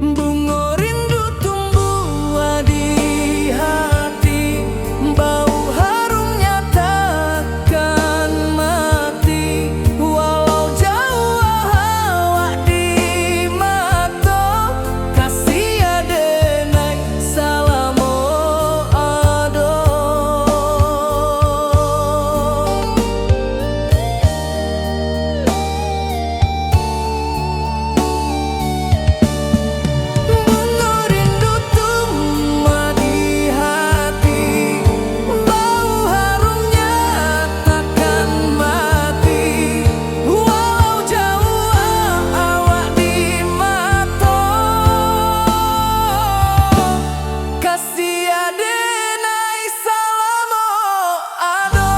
Bunga rindu tumbuh di hati, bau harumnya takkan mati. Walau jauh awak di mata, kasih adenai salamo ado. Bunga rindu tumbuh di hati, bau harumnya takkan mati. Walau jauh awak di mata, kasih adenai salamo ado.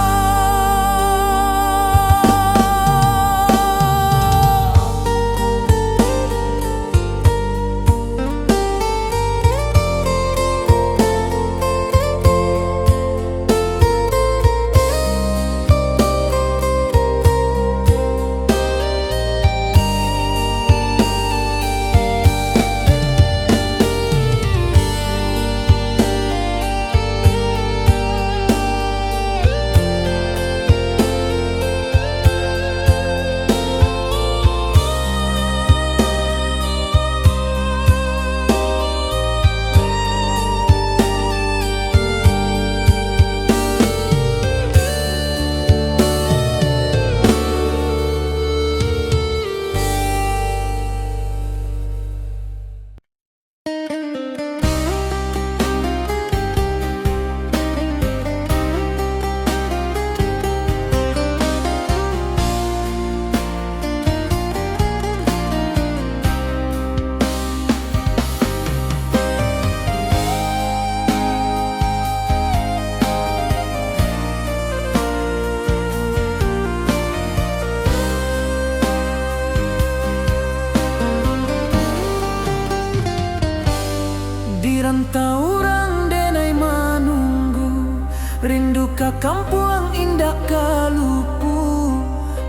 Di rantau orang denai manunggu, rindu ka kampung indah kalupu.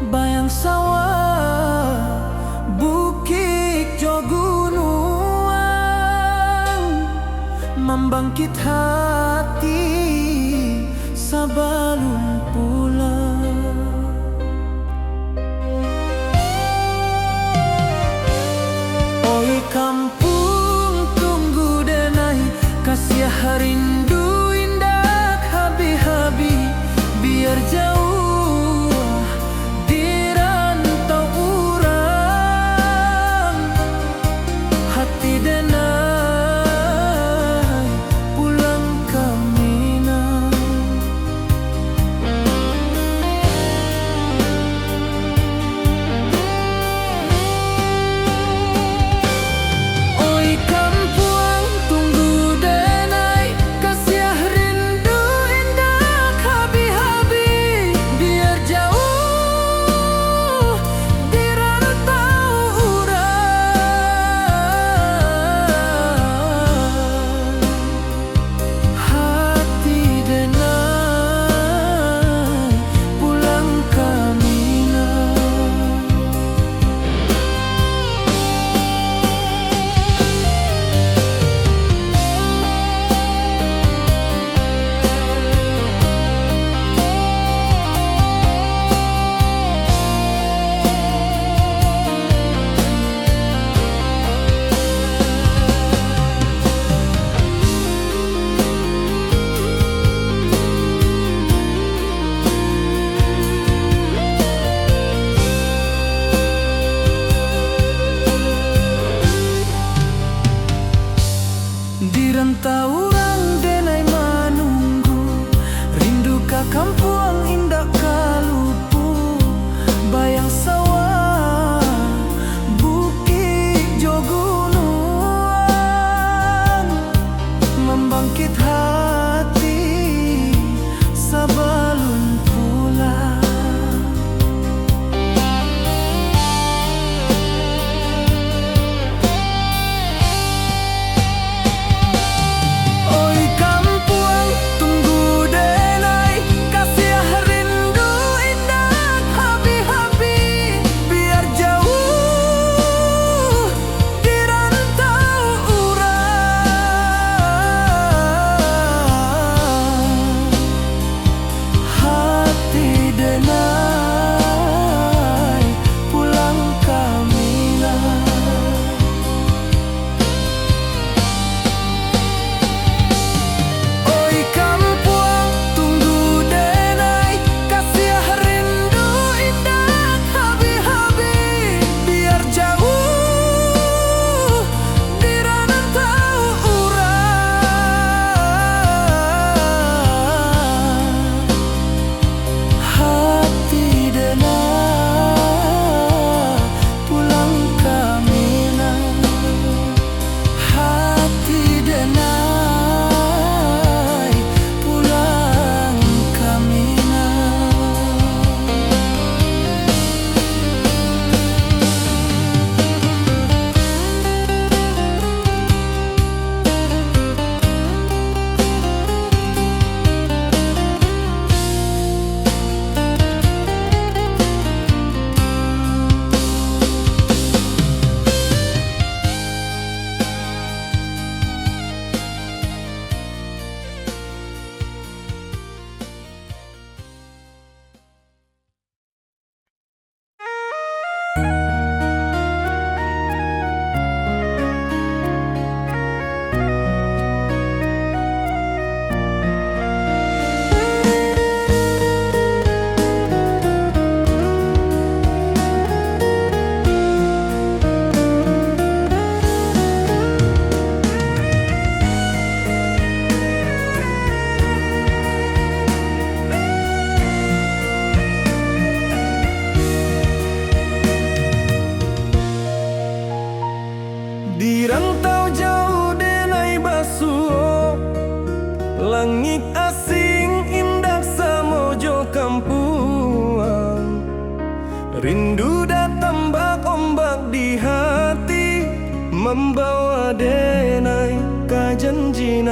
Bayang sawah, bukit jo gunung, membangkit hati sabalun pulang. Oi kampung tunggu denai, kasih rindu indah habi-habi. Biar jauh di rantau urang, hati denai pulang kami.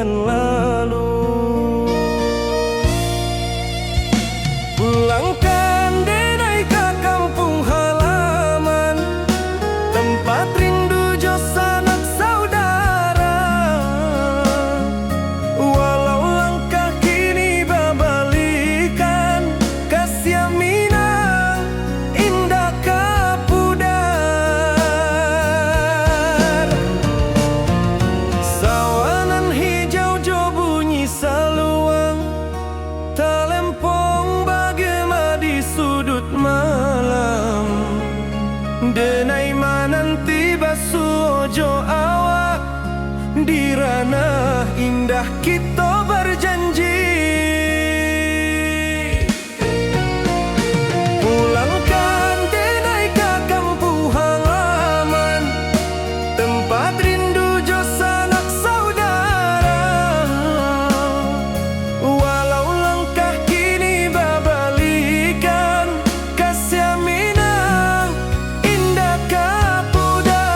akan lalu. Pulangkan denai ke kampung halaman, tempat rindu jo sanak saudara. Walau langkah kini babalikan, kasih Minang indah kapudar. Sawanan hijau jo bunyi saluang, talempong bagema di sudut malam. Denai mananti basuh jo awak, di ranah indah kita berjanji. Pulangkan denai ke kampung halaman, tempat rindu jo sanak saudara. Walau langkah kini babalikan, kasih Minang indah kapudar.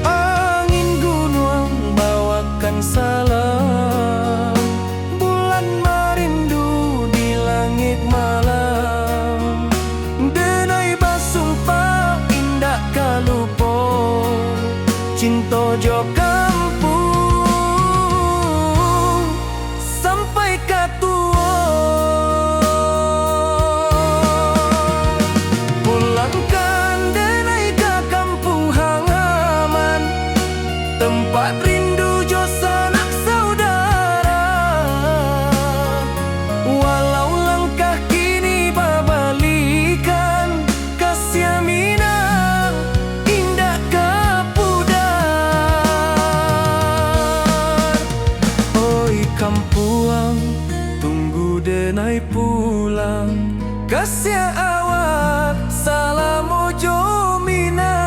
Angin gunung bawakan salam, bulan merindu di langit malam. Denai basumpah indah kalupo, cinta jo kampung sampai katua. Pulangkan denai ke kampung halaman, tempat rindu jo sanak saudara. Walau langkah kini babalikan, kasih Minang indah kapudar. Oi kampuang, tunggu denai pulang, kasih awak salam ojo Minang.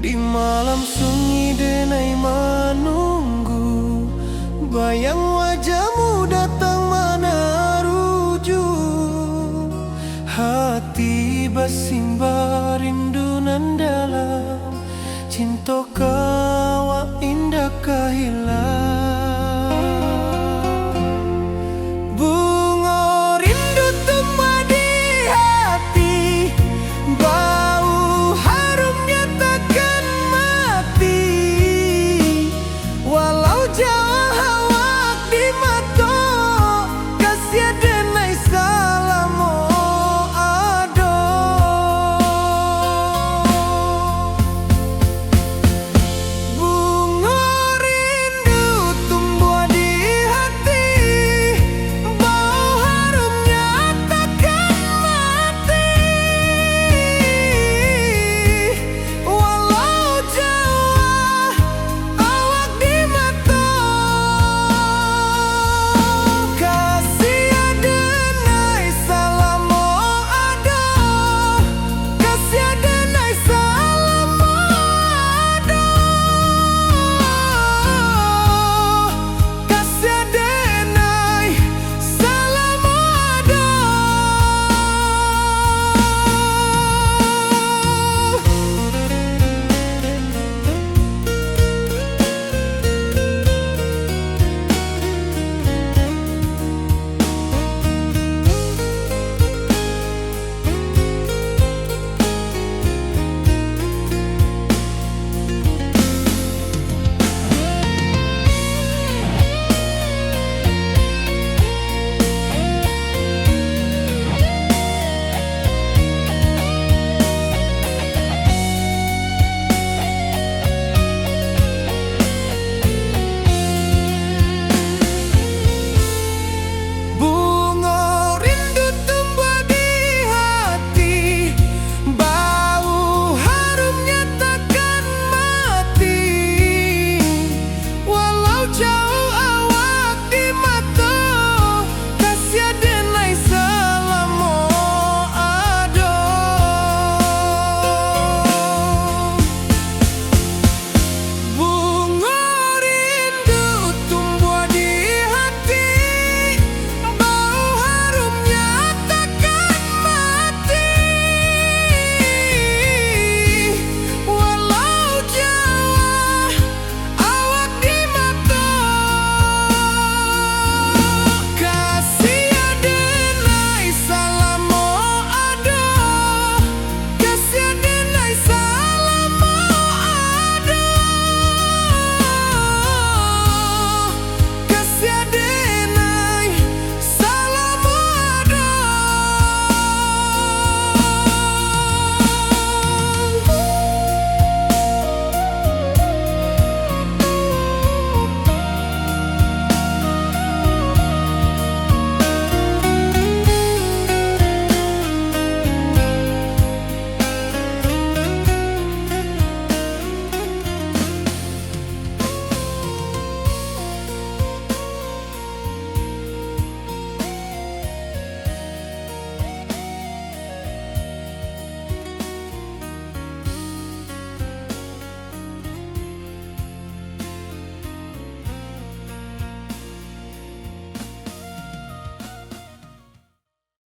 Di malam sunyi denai menunggu, bayang wajahmu datang mana rujuk. Hati basing